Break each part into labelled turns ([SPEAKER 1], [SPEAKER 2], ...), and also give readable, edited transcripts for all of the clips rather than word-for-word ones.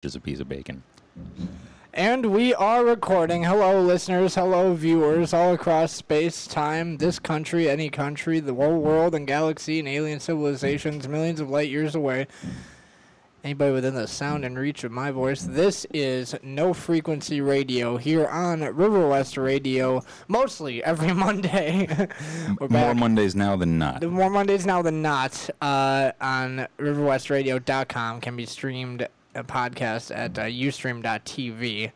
[SPEAKER 1] is a piece of bacon.
[SPEAKER 2] And we are recording. Hello, listeners. Hello, viewers all across space, time, this country, any country, the whole world and galaxy and alien civilizations millions of light years away. Anybody within the sound and reach of my voice. This is No Frequency Radio here on Riverwest Radio, mostly every Monday. We're back.
[SPEAKER 1] More Mondays now than not.
[SPEAKER 2] More Mondays now than not on riverwestradio.com. Can be streamed a podcast at ustream.tv.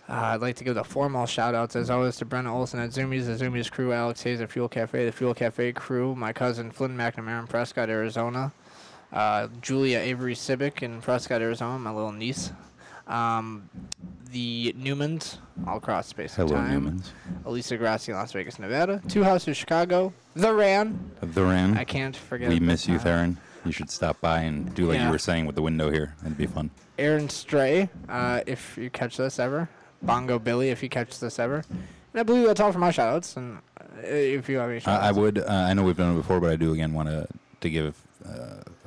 [SPEAKER 2] I'd like to give the formal shout-outs, as always, to Brenna Olson at Zoomies, the Zoomies crew, Alex Hayes at Fuel Cafe, the Fuel Cafe crew, my cousin Flynn McNamara in Prescott, Arizona, Julia Avery Sibic in Prescott, Arizona, my little niece, the Newmans, all across space and time.
[SPEAKER 1] Hello, Newmans.
[SPEAKER 2] Elisa Grassi in Las Vegas, Nevada, Two Houses, Chicago, The Ran.
[SPEAKER 1] The Ran.
[SPEAKER 2] I can't forget.
[SPEAKER 1] We miss you, Theron. You should stop by and do like you were saying with the window here. That'd be fun.
[SPEAKER 2] Aaron Stray, if you catch this ever. Bongo Billy, if you catch this ever. And I believe that's all for my shout-outs. And if you have any shout-outs.
[SPEAKER 1] I would. I know we've done it before, but I do again want to give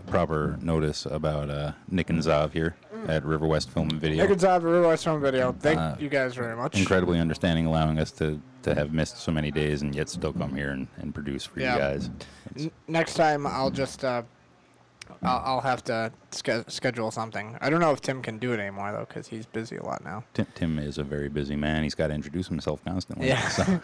[SPEAKER 1] proper notice about Nick and Zav here at River West Film and Video.
[SPEAKER 2] Nick and Zav at River West Film and Video. Thank you guys very much.
[SPEAKER 1] Incredibly understanding, allowing us to have missed so many days and yet still come here and produce for you guys.
[SPEAKER 2] Next time, I'll just... I'll have to schedule something. I don't know if Tim can do it anymore, though, because he's busy a lot now.
[SPEAKER 1] Tim is a very busy man. He's got to introduce himself constantly.
[SPEAKER 2] Yeah.
[SPEAKER 1] So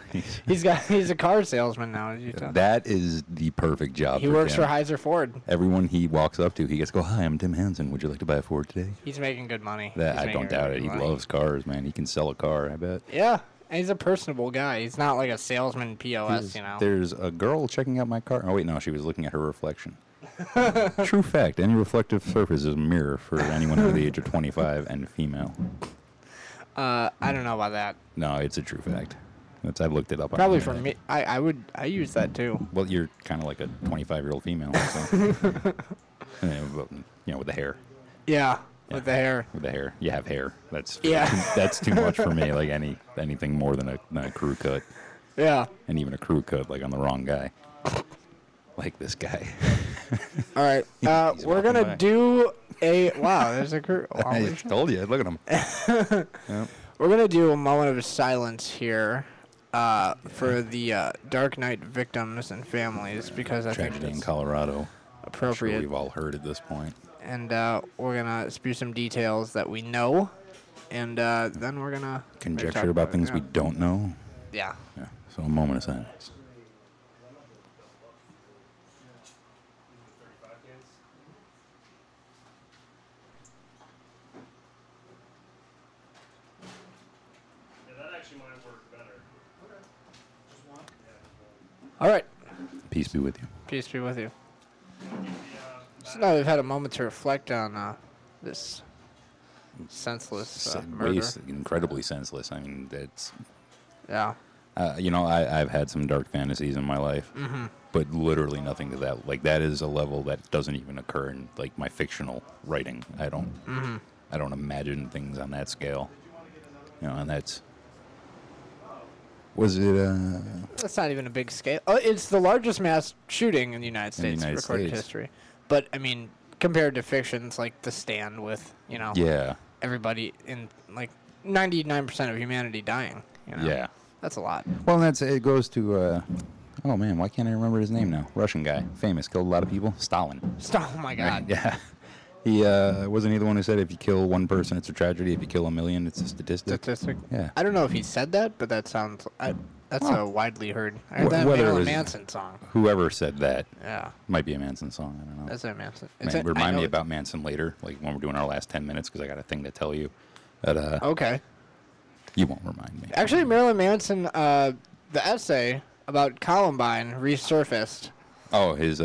[SPEAKER 2] he's a car salesman now.
[SPEAKER 1] That is the perfect job
[SPEAKER 2] He works for Heiser Ford.
[SPEAKER 1] Everyone he walks up to, he gets to go, "Hi, I'm Tim Hansen. Would you like to buy a Ford today?"
[SPEAKER 2] He's making good money.
[SPEAKER 1] I don't doubt it. He loves cars, man. He can sell a car, I bet.
[SPEAKER 2] Yeah. And he's a personable guy. He's not like a salesman POS, you know.
[SPEAKER 1] There's a girl checking out my car. Oh, wait, no, she was looking at her reflection. True fact. Any reflective surface is a mirror for anyone under the age of 25 and female.
[SPEAKER 2] I don't know about that.
[SPEAKER 1] No, it's a true fact. I looked it up.
[SPEAKER 2] Probably for me. I use that too.
[SPEAKER 1] Well, you're kind of like a 25-year-old female. So. With the hair.
[SPEAKER 2] Yeah. With the hair.
[SPEAKER 1] With the hair. You have hair. That's too much for me. Like anything more than a crew cut.
[SPEAKER 2] Yeah.
[SPEAKER 1] And even a crew cut, like on the wrong guy. Like this guy.
[SPEAKER 2] All right. We're going to do a... Wow, there's a crew.
[SPEAKER 1] I told you. Look at him. Yep.
[SPEAKER 2] We're going to do a moment of silence here for the Dark Knight victims and families, because I think
[SPEAKER 1] tragedy in Colorado.
[SPEAKER 2] Appropriate.
[SPEAKER 1] I'm sure we've all heard at this point.
[SPEAKER 2] And we're going to spew some details that we know, and then we're going to...
[SPEAKER 1] Conjecture about things we don't know?
[SPEAKER 2] Yeah.
[SPEAKER 1] So a moment of silence.
[SPEAKER 2] All right.
[SPEAKER 1] Peace be with you.
[SPEAKER 2] Peace be with you. So now we've had a moment to reflect on this senseless murder.
[SPEAKER 1] Incredibly senseless. I mean, it's...
[SPEAKER 2] Yeah.
[SPEAKER 1] I've had some dark fantasies in my life, but literally nothing to that. Like, that is a level that doesn't even occur in, like, my fictional writing. I don't imagine things on that scale. And that's... Was it
[SPEAKER 2] That's not even a big scale. Oh, it's the largest mass shooting in the United States in recorded history. But I mean, compared to fictions like The Stand, with everybody in like 99% of humanity dying.
[SPEAKER 1] Yeah,
[SPEAKER 2] that's a lot.
[SPEAKER 1] Well, it goes to oh man, why can't I remember his name now? Russian guy, famous, killed a lot of people. Stalin.
[SPEAKER 2] Oh my God.
[SPEAKER 1] Right, yeah. He wasn't he the one who said if you kill one person, it's a tragedy. If you kill a million, it's a statistic.
[SPEAKER 2] Yeah. I don't know if he said that, but that sounds... that's a widely heard... I heard that Marilyn Manson song.
[SPEAKER 1] Whoever said that.
[SPEAKER 2] Yeah.
[SPEAKER 1] Might be a Manson song. I don't know.
[SPEAKER 2] That's a Manson.
[SPEAKER 1] Remind me about Manson later, like when we're doing our last 10 minutes, because I got a thing to tell you. But,
[SPEAKER 2] okay.
[SPEAKER 1] You won't remind me.
[SPEAKER 2] Actually, Marilyn Manson, the essay about Columbine resurfaced.
[SPEAKER 1] Oh, his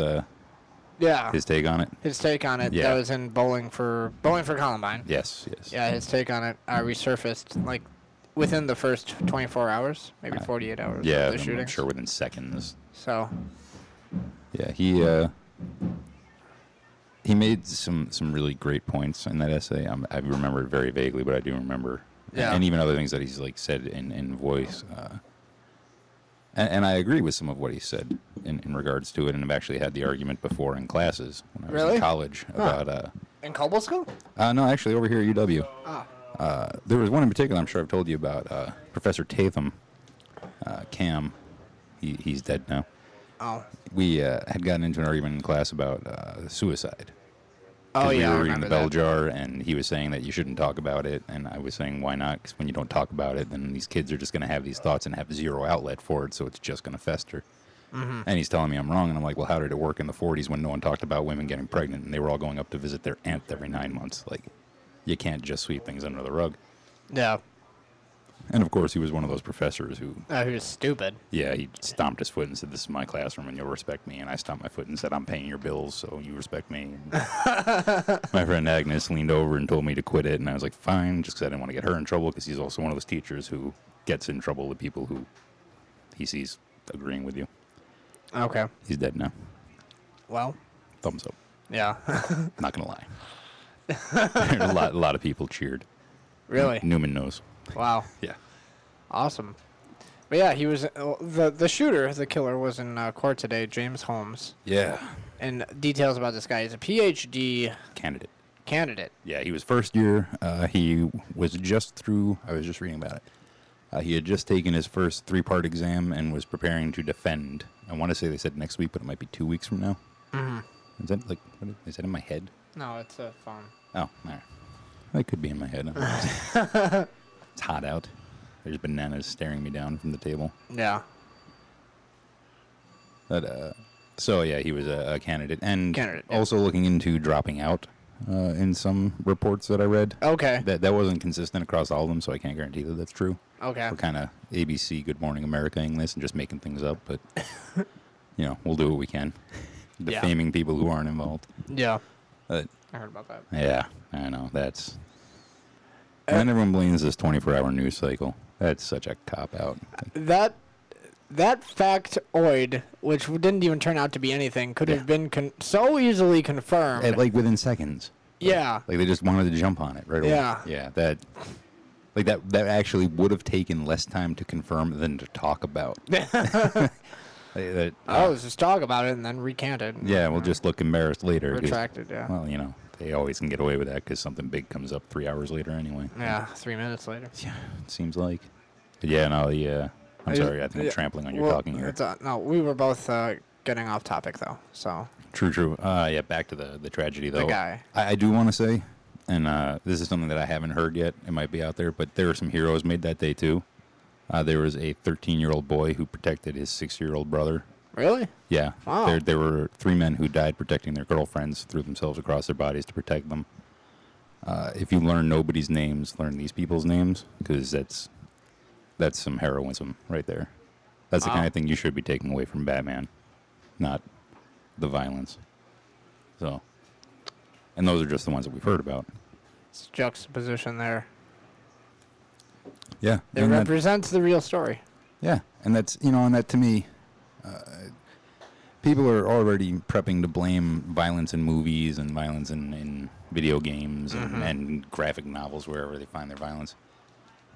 [SPEAKER 1] take on it.
[SPEAKER 2] His take on it.
[SPEAKER 1] Yeah.
[SPEAKER 2] That was in Bowling for Columbine.
[SPEAKER 1] Yes.
[SPEAKER 2] Yeah, his take on it resurfaced like within the first 24 hours, maybe 48 hours.
[SPEAKER 1] Yeah,
[SPEAKER 2] of the shooting.
[SPEAKER 1] I'm sure within seconds.
[SPEAKER 2] So.
[SPEAKER 1] Yeah, he made some really great points in that essay. I remember it very vaguely, but I do remember.
[SPEAKER 2] Yeah.
[SPEAKER 1] And even other things that he's like said in voice. And I agree with some of what he said in regards to it, and I've actually had the argument before in classes when I was in college about
[SPEAKER 2] In Cobblestone?
[SPEAKER 1] No, actually, over here at UW.
[SPEAKER 2] Ah.
[SPEAKER 1] There was one in particular I'm sure I've told you about. Professor Tatham, Cam. He's dead now.
[SPEAKER 2] Oh.
[SPEAKER 1] We had gotten into an argument in class about suicide.
[SPEAKER 2] Oh,
[SPEAKER 1] We
[SPEAKER 2] yeah, I
[SPEAKER 1] were reading
[SPEAKER 2] remember
[SPEAKER 1] the bell
[SPEAKER 2] that.
[SPEAKER 1] jar, and he was saying that you shouldn't talk about it, and I was saying why not? Because when you don't talk about it, then these kids are just going to have these thoughts and have zero outlet for it, so it's just going to fester.
[SPEAKER 2] Mm-hmm.
[SPEAKER 1] And he's telling me I'm wrong, and I'm like, well, how did it work in the 40s when no one talked about women getting pregnant, and they were all going up to visit their aunt every 9 months? Like, you can't just sweep things under the rug.
[SPEAKER 2] Yeah.
[SPEAKER 1] And of course, he was one of those professors who,
[SPEAKER 2] He was stupid.
[SPEAKER 1] yeah, he stomped his foot and said, "This is my classroom, and you'll respect me." And I stomped my foot and said, "I'm paying your bills, so you respect me." And my friend Agnes leaned over and told me to quit it, and I was like, "Fine," just because I didn't want to get her in trouble, because he's also one of those teachers who gets in trouble with people who he sees agreeing with you.
[SPEAKER 2] Okay.
[SPEAKER 1] He's dead now.
[SPEAKER 2] Well,
[SPEAKER 1] Thumbs up.
[SPEAKER 2] yeah.
[SPEAKER 1] Not gonna lie. a lot of people cheered.
[SPEAKER 2] Really?
[SPEAKER 1] Newman knows.
[SPEAKER 2] Wow.
[SPEAKER 1] Yeah.
[SPEAKER 2] Awesome. But yeah, he was the shooter, the killer, was in court today, James Holmes.
[SPEAKER 1] Yeah.
[SPEAKER 2] And details about this guy. He's a PhD
[SPEAKER 1] Candidate.
[SPEAKER 2] candidate.
[SPEAKER 1] Yeah, he was first year. He was just through. I was just reading about it. He had just taken his first 3-part exam and was preparing to defend. I want to say they said next week, but it might be 2 weeks from now.
[SPEAKER 2] Mm-hmm.
[SPEAKER 1] Is that like? Is that in my head?
[SPEAKER 2] No, it's a phone.
[SPEAKER 1] Oh, all right. That could be in my head. It's hot out. There's bananas staring me down from the table.
[SPEAKER 2] Yeah.
[SPEAKER 1] But so yeah, he was a candidate, and
[SPEAKER 2] Yeah.
[SPEAKER 1] also looking into dropping out in some reports that I read.
[SPEAKER 2] Okay.
[SPEAKER 1] That wasn't consistent across all of them, so I can't guarantee that that's true.
[SPEAKER 2] Okay.
[SPEAKER 1] We're kind of ABC Good Morning America-ing this and just making things up, but we'll do what we can,
[SPEAKER 2] Yeah.
[SPEAKER 1] defaming people who aren't involved.
[SPEAKER 2] Yeah.
[SPEAKER 1] But
[SPEAKER 2] I heard about that.
[SPEAKER 1] yeah, I know that's. And then everyone blames this 24-hour news cycle. That's such a cop-out.
[SPEAKER 2] That factoid, which didn't even turn out to be anything, could have been so easily confirmed.
[SPEAKER 1] Like within seconds.
[SPEAKER 2] Yeah.
[SPEAKER 1] Like they just wanted to jump on it right away.
[SPEAKER 2] Yeah.
[SPEAKER 1] Yeah. That actually would have taken less time to confirm than to talk about.
[SPEAKER 2] Just talk about it and then recant it.
[SPEAKER 1] Yeah, we'll just look embarrassed later.
[SPEAKER 2] Retracted, yeah.
[SPEAKER 1] Well, they always can get away with that because something big comes up 3 hours later anyway.
[SPEAKER 2] Yeah, 3 minutes later.
[SPEAKER 1] Yeah, it seems like. But yeah, no, I'm sorry. I think I'm trampling on your talking here.
[SPEAKER 2] No, we were both getting off topic, though, so.
[SPEAKER 1] True. Yeah, back to the tragedy, though.
[SPEAKER 2] The guy.
[SPEAKER 1] I do want to say, and this is something that I haven't heard yet. It might be out there, but there were some heroes made that day, too. There was a 13-year-old boy who protected his 6-year-old brother.
[SPEAKER 2] Really?
[SPEAKER 1] Yeah.
[SPEAKER 2] Wow.
[SPEAKER 1] There were 3 men who died protecting their girlfriends, threw themselves across their bodies to protect them. If you learn nobody's names, learn these people's names, because that's some heroism right there. That's the kind of thing you should be taking away from Batman, not the violence. So, and those are just the ones that we've heard about.
[SPEAKER 2] It's juxtaposition there.
[SPEAKER 1] Yeah.
[SPEAKER 2] It represents the real story.
[SPEAKER 1] Yeah, and that's, and that to me, people are already prepping to blame violence in movies and violence in video games and graphic novels, wherever they find their violence.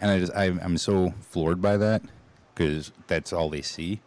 [SPEAKER 1] And I'm so floored by that, because that's all they see.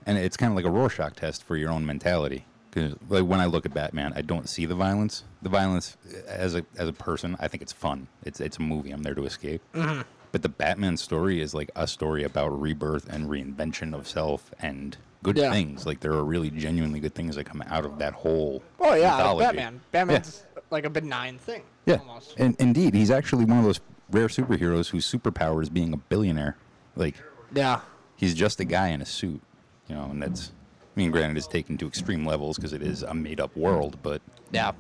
[SPEAKER 1] And it's kind of like a Rorschach test for your own mentality. Because like, when I look at Batman, I don't see the violence. The violence, as a person, I think it's fun. It's a movie. I'm there to escape. Mm-hmm. But the Batman story is like a story about rebirth and reinvention of self and good things. Like, there are really genuinely good things that come out of that whole mythology.
[SPEAKER 2] Batman. Batman's like a benign thing.
[SPEAKER 1] Yeah,
[SPEAKER 2] Almost.
[SPEAKER 1] and indeed, he's actually one of those rare superheroes whose superpower is being a billionaire. Like,
[SPEAKER 2] Yeah.
[SPEAKER 1] he's just a guy in a suit, and that's, granted, it's taken to extreme levels because it is a made-up world, but
[SPEAKER 2] Yeah.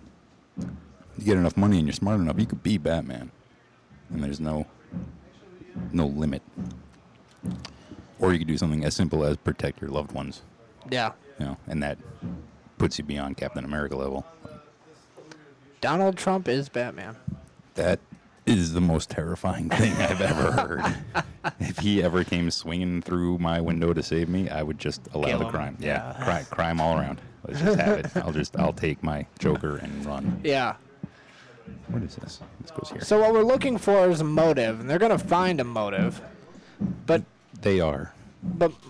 [SPEAKER 1] you get enough money and you're smart enough, you could be Batman, and there's no limit. Or you could do something as simple as protect your loved ones,
[SPEAKER 2] Yeah.
[SPEAKER 1] and that puts you beyond Captain America level.
[SPEAKER 2] Donald Trump is Batman.
[SPEAKER 1] That is the most terrifying thing I've ever heard. If he ever came swinging through my window to save me, I would just allow
[SPEAKER 2] Kill
[SPEAKER 1] the
[SPEAKER 2] him.
[SPEAKER 1] crime. Yeah, crime all around. Let's just have it. I'll take my Joker and run.
[SPEAKER 2] Yeah.
[SPEAKER 1] What is this? This goes here.
[SPEAKER 2] So what we're looking for is a motive, and they're gonna find a motive. But
[SPEAKER 1] They are.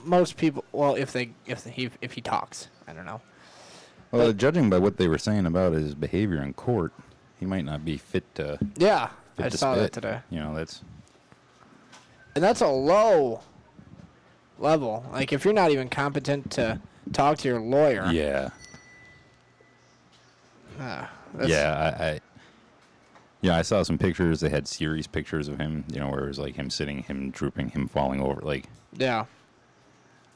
[SPEAKER 2] most people, well, if he talks, I don't know.
[SPEAKER 1] Well, judging by what they were saying about his behavior in court, he might not be fit to.
[SPEAKER 2] Yeah,
[SPEAKER 1] fit
[SPEAKER 2] I
[SPEAKER 1] to
[SPEAKER 2] saw
[SPEAKER 1] spit.
[SPEAKER 2] that today.
[SPEAKER 1] You know, that's.
[SPEAKER 2] And that's a low level. Like, if you're not even competent to talk to your lawyer.
[SPEAKER 1] Yeah.
[SPEAKER 2] That's,
[SPEAKER 1] Yeah, I saw some pictures. They had series pictures of him, you know, where it was like him sitting, him drooping, him falling over. Like,
[SPEAKER 2] Yeah.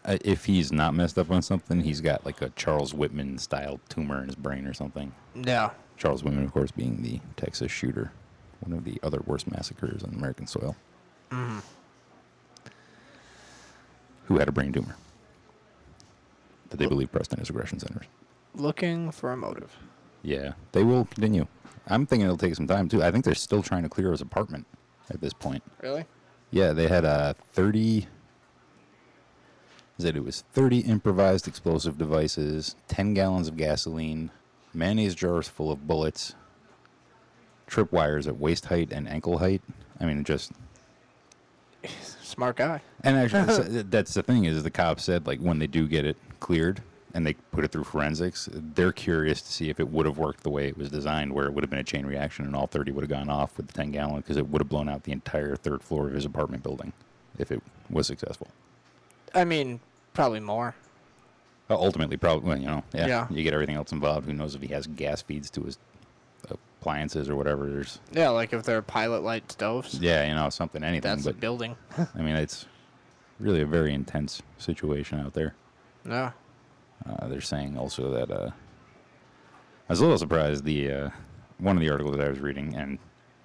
[SPEAKER 1] if he's not messed up on something, he's got like a Charles Whitman style tumor in his brain or something.
[SPEAKER 2] Yeah.
[SPEAKER 1] Charles Whitman, of course, being the Texas shooter, one of the other worst massacres on American soil.
[SPEAKER 2] Mm-hmm.
[SPEAKER 1] Who had a brain tumor that they believe pressed in his aggression centers.
[SPEAKER 2] Looking for a motive.
[SPEAKER 1] Yeah, they will continue. I'm thinking it'll take some time, too. I think they're still trying to clear his apartment at this point.
[SPEAKER 2] Really?
[SPEAKER 1] Yeah, they had 30... It was 30 improvised explosive devices, 10 gallons of gasoline, mayonnaise jars full of bullets, tripwires at waist height and ankle height. I mean, just...
[SPEAKER 2] Smart guy.
[SPEAKER 1] And actually, that's the thing, is the cops said, like, when they do get it cleared and they put it through forensics, they're curious to see if it would have worked the way it was designed, where it would have been a chain reaction and all 30 would have gone off with the 10 gallon, because it would have blown out the entire third floor of his apartment building if it was successful.
[SPEAKER 2] I mean, probably more.
[SPEAKER 1] Ultimately, probably, well, you know,
[SPEAKER 2] Yeah.
[SPEAKER 1] You get everything else involved. Who knows if he has gas feeds to his appliances or whatever. There's,
[SPEAKER 2] Yeah, like if they're pilot light stoves.
[SPEAKER 1] yeah, you know, something, anything.
[SPEAKER 2] That's a
[SPEAKER 1] But
[SPEAKER 2] building.
[SPEAKER 1] I mean, it's really a very intense situation out there.
[SPEAKER 2] No.
[SPEAKER 1] They're saying also that I was a little surprised. The one of the articles that I was reading, and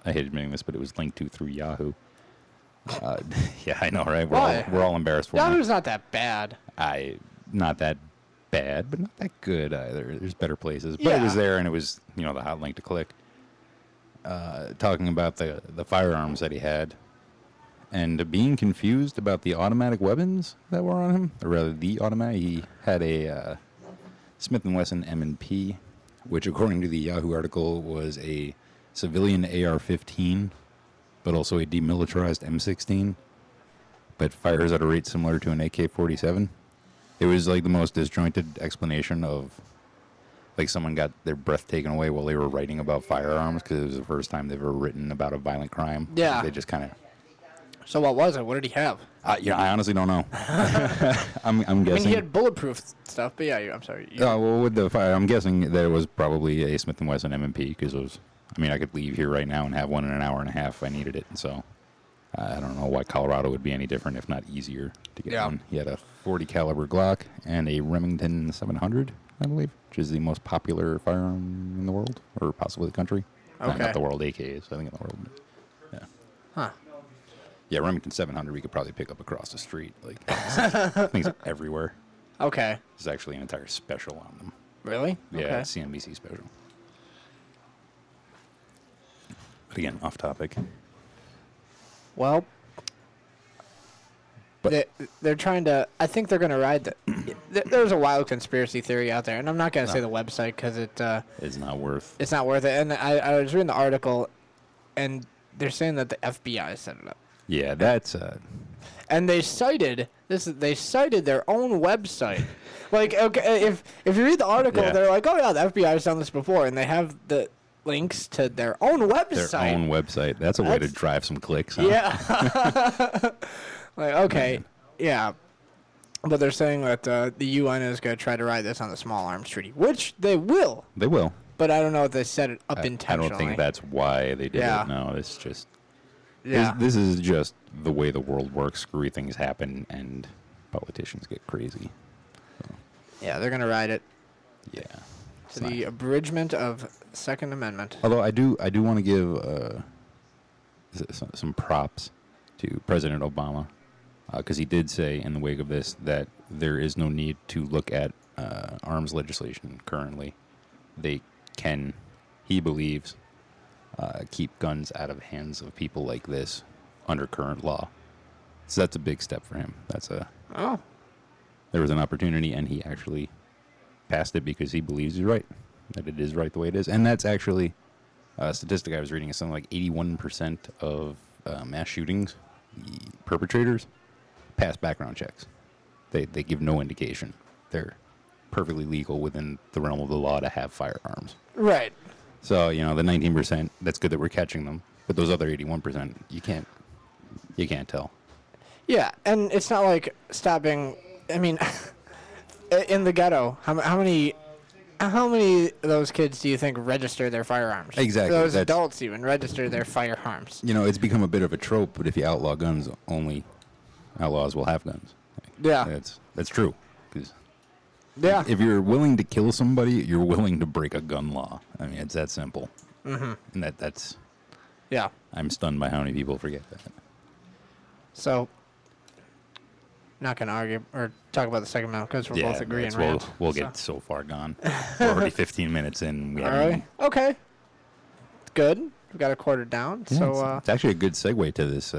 [SPEAKER 1] I hate admitting this, but it was linked to through Yahoo. Yeah, I know, right?
[SPEAKER 2] Why?
[SPEAKER 1] We're all embarrassed for him.
[SPEAKER 2] Yahoo's not that bad.
[SPEAKER 1] Not that bad, but not that good either. There's better places. But
[SPEAKER 2] Yeah.
[SPEAKER 1] it was there, and it was, you know, the hot link to click. Talking about the firearms that he had, and being confused about the automatic weapons that were on him, or rather, the automatic. He had a Smith & Wesson M&P, which, according to the Yahoo article, was a civilian AR-15, but also a demilitarized M16, but fires at a rate similar to an AK-47. It was like the most disjointed explanation of, like, someone got their breath taken away while they were writing about firearms, because it was the first time they've ever written about a violent crime.
[SPEAKER 2] Yeah.
[SPEAKER 1] They just kind of...
[SPEAKER 2] So what was it? What did he have?
[SPEAKER 1] Yeah, I honestly don't know. I'm
[SPEAKER 2] I mean,
[SPEAKER 1] guessing...
[SPEAKER 2] he had bulletproof stuff, but yeah, I'm sorry.
[SPEAKER 1] well, with the fire, I'm guessing that it was probably a Smith & Wesson M&P, because it was... I mean, I could leave here right now and have one in an hour and a half if I needed it, so... I don't know why Colorado would be any different, if not easier, to get one. He had a .40 caliber Glock and a Remington 700, I believe, which is the most popular firearm in the world, or possibly the country.
[SPEAKER 2] Okay.
[SPEAKER 1] Not the world, AKs, I think in the world. Yeah.
[SPEAKER 2] Huh.
[SPEAKER 1] Yeah, Remington 700 we could probably pick up across the street. Like, things are everywhere.
[SPEAKER 2] Okay.
[SPEAKER 1] There's actually an entire special on them.
[SPEAKER 2] Really?
[SPEAKER 1] Yeah,
[SPEAKER 2] Okay.
[SPEAKER 1] CNBC special. But again, off topic.
[SPEAKER 2] Well,
[SPEAKER 1] But
[SPEAKER 2] they're trying to. I think they're going to ride the. There's a wild conspiracy theory out there, and I'm not going to say the website because
[SPEAKER 1] it's not worth.
[SPEAKER 2] it's not worth it. And I was reading the article, and they're saying that the FBI set it up,
[SPEAKER 1] Yeah, that's.
[SPEAKER 2] and they cited this. They cited their own website. Like, okay, if you read the article,
[SPEAKER 1] Yeah.
[SPEAKER 2] they're like, oh yeah, the FBI has done this before, and they have the links to their own website.
[SPEAKER 1] Their own website. That's a way to
[SPEAKER 2] That's-
[SPEAKER 1] drive some clicks. Huh?
[SPEAKER 2] Yeah. Like, okay, yeah. But they're saying that the UN is going to try to ride this on the Small Arms Treaty, which they will.
[SPEAKER 1] They will.
[SPEAKER 2] But I don't know if they set it up
[SPEAKER 1] I
[SPEAKER 2] intentionally.
[SPEAKER 1] don't think that's why they did
[SPEAKER 2] Yeah.
[SPEAKER 1] it. No, it's just.
[SPEAKER 2] Yeah.
[SPEAKER 1] This is just the way the world works. Screwy things happen, and politicians get crazy.
[SPEAKER 2] Yeah, they're going to ride it
[SPEAKER 1] Yeah.
[SPEAKER 2] to
[SPEAKER 1] It's not-
[SPEAKER 2] the abridgment of Second Amendment.
[SPEAKER 1] Although I do want to give some props to President Obama, because he did say in the wake of this that there is no need to look at arms legislation currently. They can, he believes, keep guns out of hands of people like this under current law. So that's a big step for him.
[SPEAKER 2] Oh.
[SPEAKER 1] There was an opportunity, and he actually passed it because he believes he's right, that it is right the way it is. And that's actually a statistic I was reading is something like 81% of mass shootings, the perpetrators, pass background checks. They give no indication. They're perfectly legal within the realm of the law to have firearms.
[SPEAKER 2] Right.
[SPEAKER 1] So, you know, the 19%, that's good that we're catching them. But those other 81%, you can't tell.
[SPEAKER 2] Yeah, and it's not like stopping. I mean, in the ghetto, how many of those kids do you think register their firearms?
[SPEAKER 1] Exactly.
[SPEAKER 2] Those adults even register their firearms.
[SPEAKER 1] You know, it's become a bit of a trope, but if you outlaw guns, only outlaws will have guns.
[SPEAKER 2] Yeah.
[SPEAKER 1] That's true. 'Cause
[SPEAKER 2] Yeah.
[SPEAKER 1] if you're willing to kill somebody, you're willing to break a gun law. I mean, it's that simple.
[SPEAKER 2] Mm-hmm.
[SPEAKER 1] And that's...
[SPEAKER 2] Yeah.
[SPEAKER 1] I'm stunned by how many people forget that.
[SPEAKER 2] So, not going to argue or talk about the Second Amendment because we're both agreeing.
[SPEAKER 1] We'll get so far gone. We're already 15 minutes in. We
[SPEAKER 2] All
[SPEAKER 1] haven't
[SPEAKER 2] right. Okay. Good. We've got a quarter down.
[SPEAKER 1] Yeah,
[SPEAKER 2] so
[SPEAKER 1] it's actually a good segue to this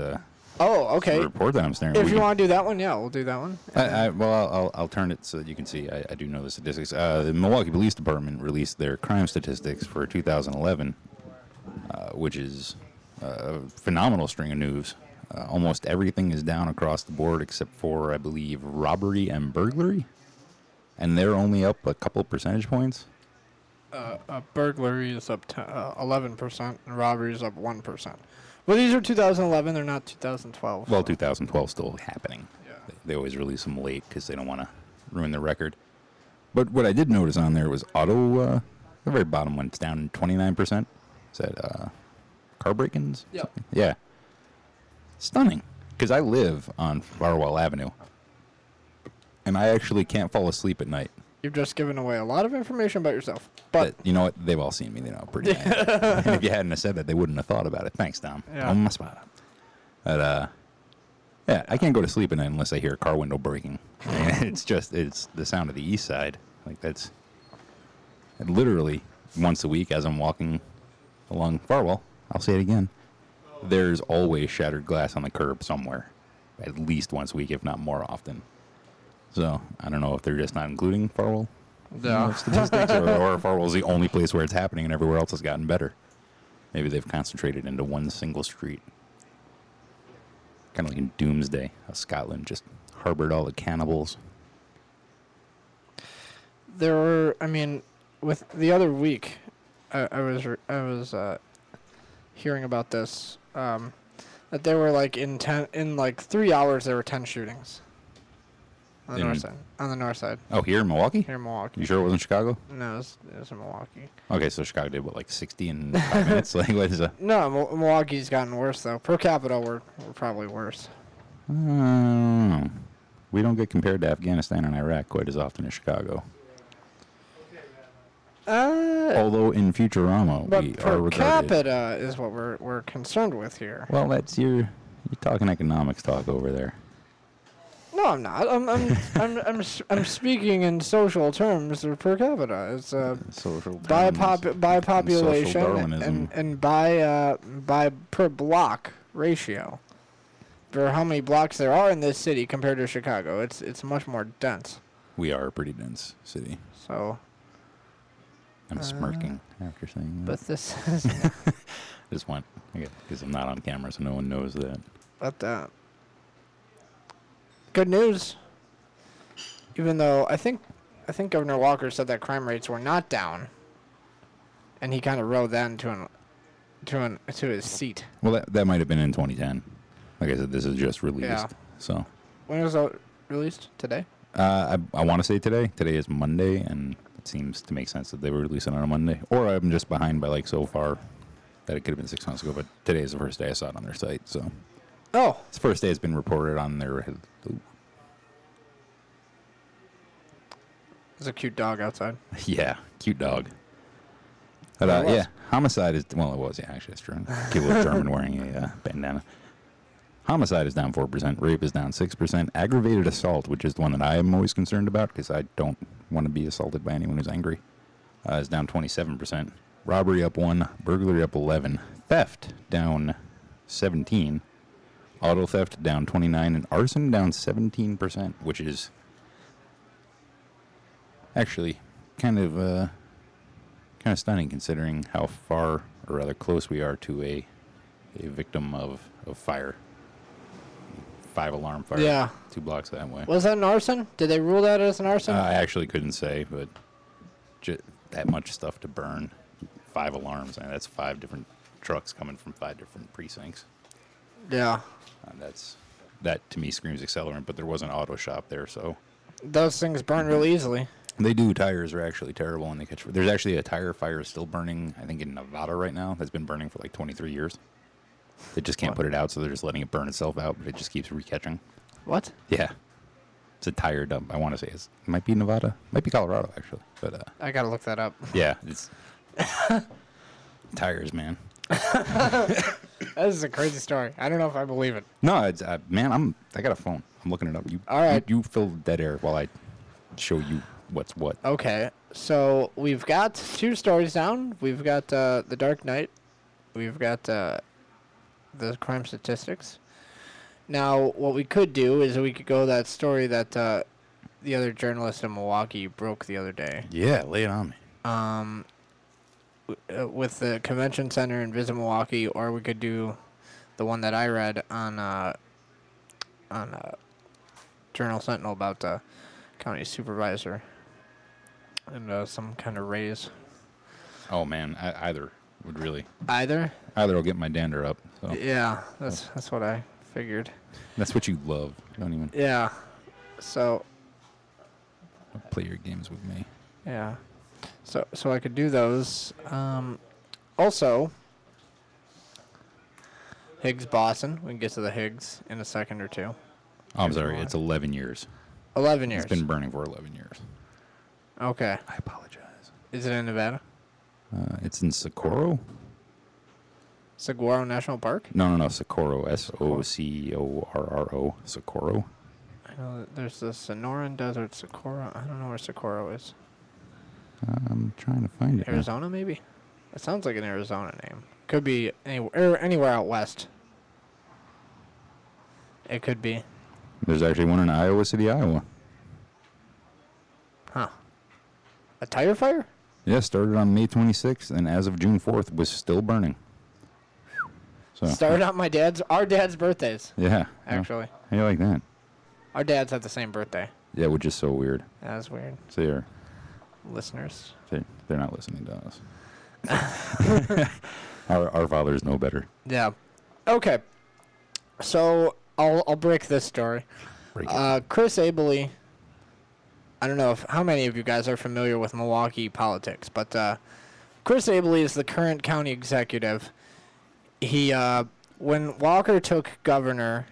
[SPEAKER 2] okay.
[SPEAKER 1] report that I'm staring
[SPEAKER 2] If you want to do that one, yeah, we'll do that one.
[SPEAKER 1] I'll turn it so you can see. I do know the statistics. The Milwaukee Police Department released their crime statistics for 2011, which is a phenomenal string of news. Almost everything is down across the board except for, I believe, robbery and burglary. And they're only up a couple percentage points.
[SPEAKER 2] Burglary is up 11%, and robbery is up 1%. Well, these are 2011. They're not 2012.
[SPEAKER 1] Well, 2012 still happening.
[SPEAKER 2] Yeah.
[SPEAKER 1] They always release them late because they don't want to ruin the record. But what I did notice on there was the very bottom one, it's down 29%. Is that car break-ins?
[SPEAKER 2] Yep.
[SPEAKER 1] Yeah. Stunning. Because I live on Farwell Avenue. And I actually can't fall asleep at night.
[SPEAKER 2] You've just given away a lot of information about yourself. But
[SPEAKER 1] you know what? They've all seen me. They know pretty bad. And if you hadn't have said that, they wouldn't have thought about it. Thanks, Tom.
[SPEAKER 2] Yeah.
[SPEAKER 1] On my spot. But, yeah, I can't go to sleep at night unless I hear a car window breaking. I mean, it's the sound of the east side. Like, that's literally once a week as I'm walking along Farwell, I'll say it again, there's always shattered glass on the curb somewhere. At least once a week, if not more often. So, I don't know if they're just not including Farwell statistics, or Farwell's the only place where it's happening and everywhere else has gotten better. Maybe they've concentrated into one single street. Kind of like in Doomsday, how Scotland just harbored all the cannibals.
[SPEAKER 2] there were, I mean, with the other week, I was hearing about this, that there were like in 3 hours there were 10 shootings. On the north side. On the north side.
[SPEAKER 1] Oh, here in Milwaukee?
[SPEAKER 2] Here in Milwaukee.
[SPEAKER 1] You sure it wasn't Chicago?
[SPEAKER 2] No, it was in Milwaukee.
[SPEAKER 1] Okay, so Chicago did, what, like 60 in 5 minutes? Like, what is that?
[SPEAKER 2] No, Milwaukee's gotten worse, though. Per capita, we're probably worse.
[SPEAKER 1] We don't get compared to Afghanistan and Iraq quite as often as Chicago. Although in Futurama,
[SPEAKER 2] but
[SPEAKER 1] we
[SPEAKER 2] per
[SPEAKER 1] are regarded...
[SPEAKER 2] capita is what we're concerned with here.
[SPEAKER 1] Well, that's you're talking economics talk over there.
[SPEAKER 2] No, I'm not. I'm speaking in social terms of per capita. It's
[SPEAKER 1] Social
[SPEAKER 2] by
[SPEAKER 1] terms
[SPEAKER 2] by
[SPEAKER 1] and
[SPEAKER 2] population
[SPEAKER 1] social Darwinism.
[SPEAKER 2] and by per block ratio. For how many blocks there are in this city compared to Chicago, it's much more dense.
[SPEAKER 1] We are a pretty dense city.
[SPEAKER 2] So.
[SPEAKER 1] I'm smirking after saying that.
[SPEAKER 2] But this is.
[SPEAKER 1] Just went because I'm not on camera, so no one knows that.
[SPEAKER 2] But good news. Even though I think Governor Walker said that crime rates were not down, and he kind of rode that into his seat.
[SPEAKER 1] Well, that might have been in 2010. Like I said, this is just released.
[SPEAKER 2] Yeah.
[SPEAKER 1] So.
[SPEAKER 2] When was it released? Today?
[SPEAKER 1] I want to say today. Today is Monday, and it seems to make sense that they were releasing it on a Monday. Or I'm just behind by like so far that it could have been 6 months ago. But today is the first day I saw it on their site. So.
[SPEAKER 2] Oh.
[SPEAKER 1] It's the first day it's been reported on their. Ooh.
[SPEAKER 2] There's a cute dog outside.
[SPEAKER 1] Yeah, cute dog. But yeah, homicide is it was actually it's true. Kid was German wearing a bandana. Homicide is down 4%. Rape is down 6%. Aggravated assault, which is the one that I am always concerned about because I don't want to be assaulted by anyone who's angry, is down 27%. Robbery up 1. Burglary up 11. Theft down 17. Auto theft down 29. And arson down 17%, which is actually kind of stunning considering how far, or rather close we are to a victim of fire. 5-alarm fire.
[SPEAKER 2] Yeah.
[SPEAKER 1] 2 blocks that way.
[SPEAKER 2] Was that an arson? Did they rule that as an arson?
[SPEAKER 1] I actually couldn't say, but that much stuff to burn, 5 alarms, and that's 5 different trucks coming from 5 different precincts.
[SPEAKER 2] Yeah.
[SPEAKER 1] That to me screams accelerant, but there was an auto shop there, so.
[SPEAKER 2] Those things burn real easily.
[SPEAKER 1] They do. Tires are actually terrible when they catch. There's actually a tire fire still burning, I think, in Nevada right now. That's been burning for like 23 years. They just can't put it out, so they're just letting it burn itself out, but it just keeps recatching.
[SPEAKER 2] What?
[SPEAKER 1] Yeah. It's a tire dump. I want to say it might be Nevada. Might be Colorado, actually. But
[SPEAKER 2] I got to look that up.
[SPEAKER 1] yeah, it's tires, man.
[SPEAKER 2] This is a crazy story. I don't know if I believe it.
[SPEAKER 1] No, it's man, I got a phone. I'm looking it up.
[SPEAKER 2] All right.
[SPEAKER 1] You fill dead air while I show you what's what.
[SPEAKER 2] Okay. So we've got 2 stories down. We've got The Dark Knight. We've got the crime statistics. Now, what we could do is we could go that story that the other journalist in Milwaukee broke the other day.
[SPEAKER 1] Yeah, lay it on me.
[SPEAKER 2] With the convention center in Visit Milwaukee, or we could do the one that I read on Journal Sentinel about the county supervisor and some kind of raise.
[SPEAKER 1] Oh man, either would really.
[SPEAKER 2] Either
[SPEAKER 1] Will get my dander up. So.
[SPEAKER 2] Yeah, that's what I figured.
[SPEAKER 1] That's what you love. Don't even.
[SPEAKER 2] Yeah. So.
[SPEAKER 1] Play your games with me.
[SPEAKER 2] Yeah. So I could do those. Also, Higgs Boston. We can get to the Higgs in a second or two.
[SPEAKER 1] Oh, I'm sorry. It's 11 years.
[SPEAKER 2] 11 years.
[SPEAKER 1] It's been burning for 11 years.
[SPEAKER 2] Okay.
[SPEAKER 1] I apologize.
[SPEAKER 2] Is it in Nevada?
[SPEAKER 1] It's in Socorro.
[SPEAKER 2] Saguaro National Park?
[SPEAKER 1] No. Socorro. Socorro. Socorro.
[SPEAKER 2] I know that there's the Sonoran Desert, Socorro. I don't know where Socorro is.
[SPEAKER 1] I'm trying to find it.
[SPEAKER 2] Arizona, maybe? It sounds like an Arizona name. Could be anywhere out west. It could be.
[SPEAKER 1] There's actually one in Iowa City, Iowa.
[SPEAKER 2] Huh. A tire fire?
[SPEAKER 1] Yeah, started on May 26th, and as of June 4th, was still burning. So
[SPEAKER 2] Started on our dad's birthdays.
[SPEAKER 1] Yeah.
[SPEAKER 2] Actually.
[SPEAKER 1] How do you like that?
[SPEAKER 2] Our dads had the same birthday.
[SPEAKER 1] Yeah, which is so weird.
[SPEAKER 2] That was weird.
[SPEAKER 1] So
[SPEAKER 2] Listeners.
[SPEAKER 1] they're not listening to us. Our fathers know better.
[SPEAKER 2] Yeah. Okay. So I'll break this story. Chris Abele. I don't know how many of you guys are familiar with Milwaukee politics, but Chris Abele is the current county executive. He when Walker took governor,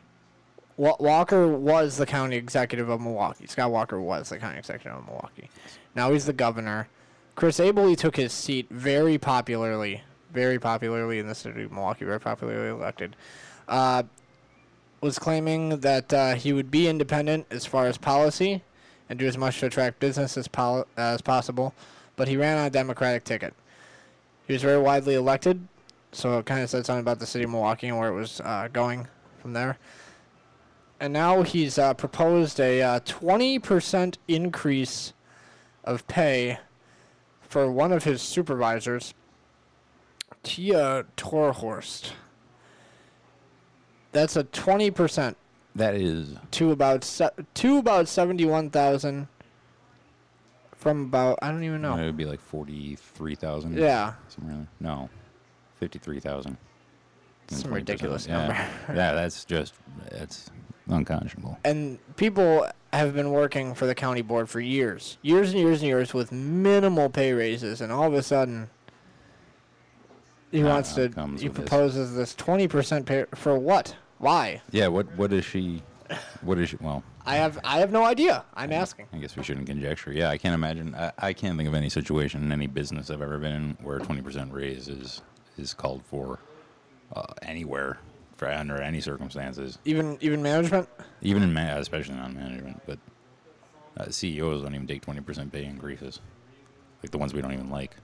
[SPEAKER 2] Walker was the county executive of Milwaukee. Scott Walker was the county executive of Milwaukee. Now he's the governor. Chris Abele took his seat very popularly in the city of Milwaukee, very popularly elected. Was claiming that he would be independent as far as policy and do as much to attract business as possible, but he ran on a Democratic ticket. He was very widely elected, so it kind of said something about the city of Milwaukee and where it was going from there. And now he's proposed a 20% increase of pay for one of his supervisors, Tia Torhorst. That's a 20%.
[SPEAKER 1] That is
[SPEAKER 2] To about 71,000 from about, I don't even know.
[SPEAKER 1] It would be like 43,000.
[SPEAKER 2] Yeah.
[SPEAKER 1] Somewhere. No, 53,000.
[SPEAKER 2] Some ridiculous
[SPEAKER 1] yeah.
[SPEAKER 2] number.
[SPEAKER 1] Yeah, it's unconscionable.
[SPEAKER 2] And people have been working for the county board for years and years with minimal pay raises, and all of a sudden he proposes this 20% pay for what? Why?
[SPEAKER 1] Yeah, what is she? Well,
[SPEAKER 2] I have no idea. I'm asking.
[SPEAKER 1] I guess we shouldn't conjecture. Yeah, I can't imagine. I can't think of any situation in any business I've ever been in where a 20% raise is called for anywhere under any circumstances.
[SPEAKER 2] Even management.
[SPEAKER 1] Even in especially non-management, but CEOs don't even take 20% pay increases, like the ones we don't even like.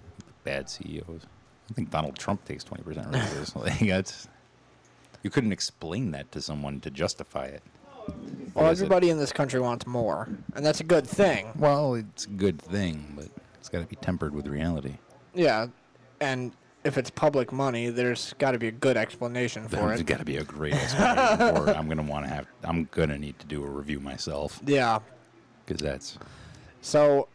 [SPEAKER 1] Bad CEOs. I think Donald Trump takes 20% raises. Like that's. You couldn't explain that to someone to justify it.
[SPEAKER 2] Well, everybody in this country wants more, and that's a good thing.
[SPEAKER 1] Well, it's a good thing, but it's got to be tempered with reality.
[SPEAKER 2] Yeah, and if it's public money, there's got to be a good explanation for
[SPEAKER 1] There's
[SPEAKER 2] it.
[SPEAKER 1] got to be a great explanation for it. I'm gonna need to do a review myself
[SPEAKER 2] Yeah.
[SPEAKER 1] because that's.
[SPEAKER 2] So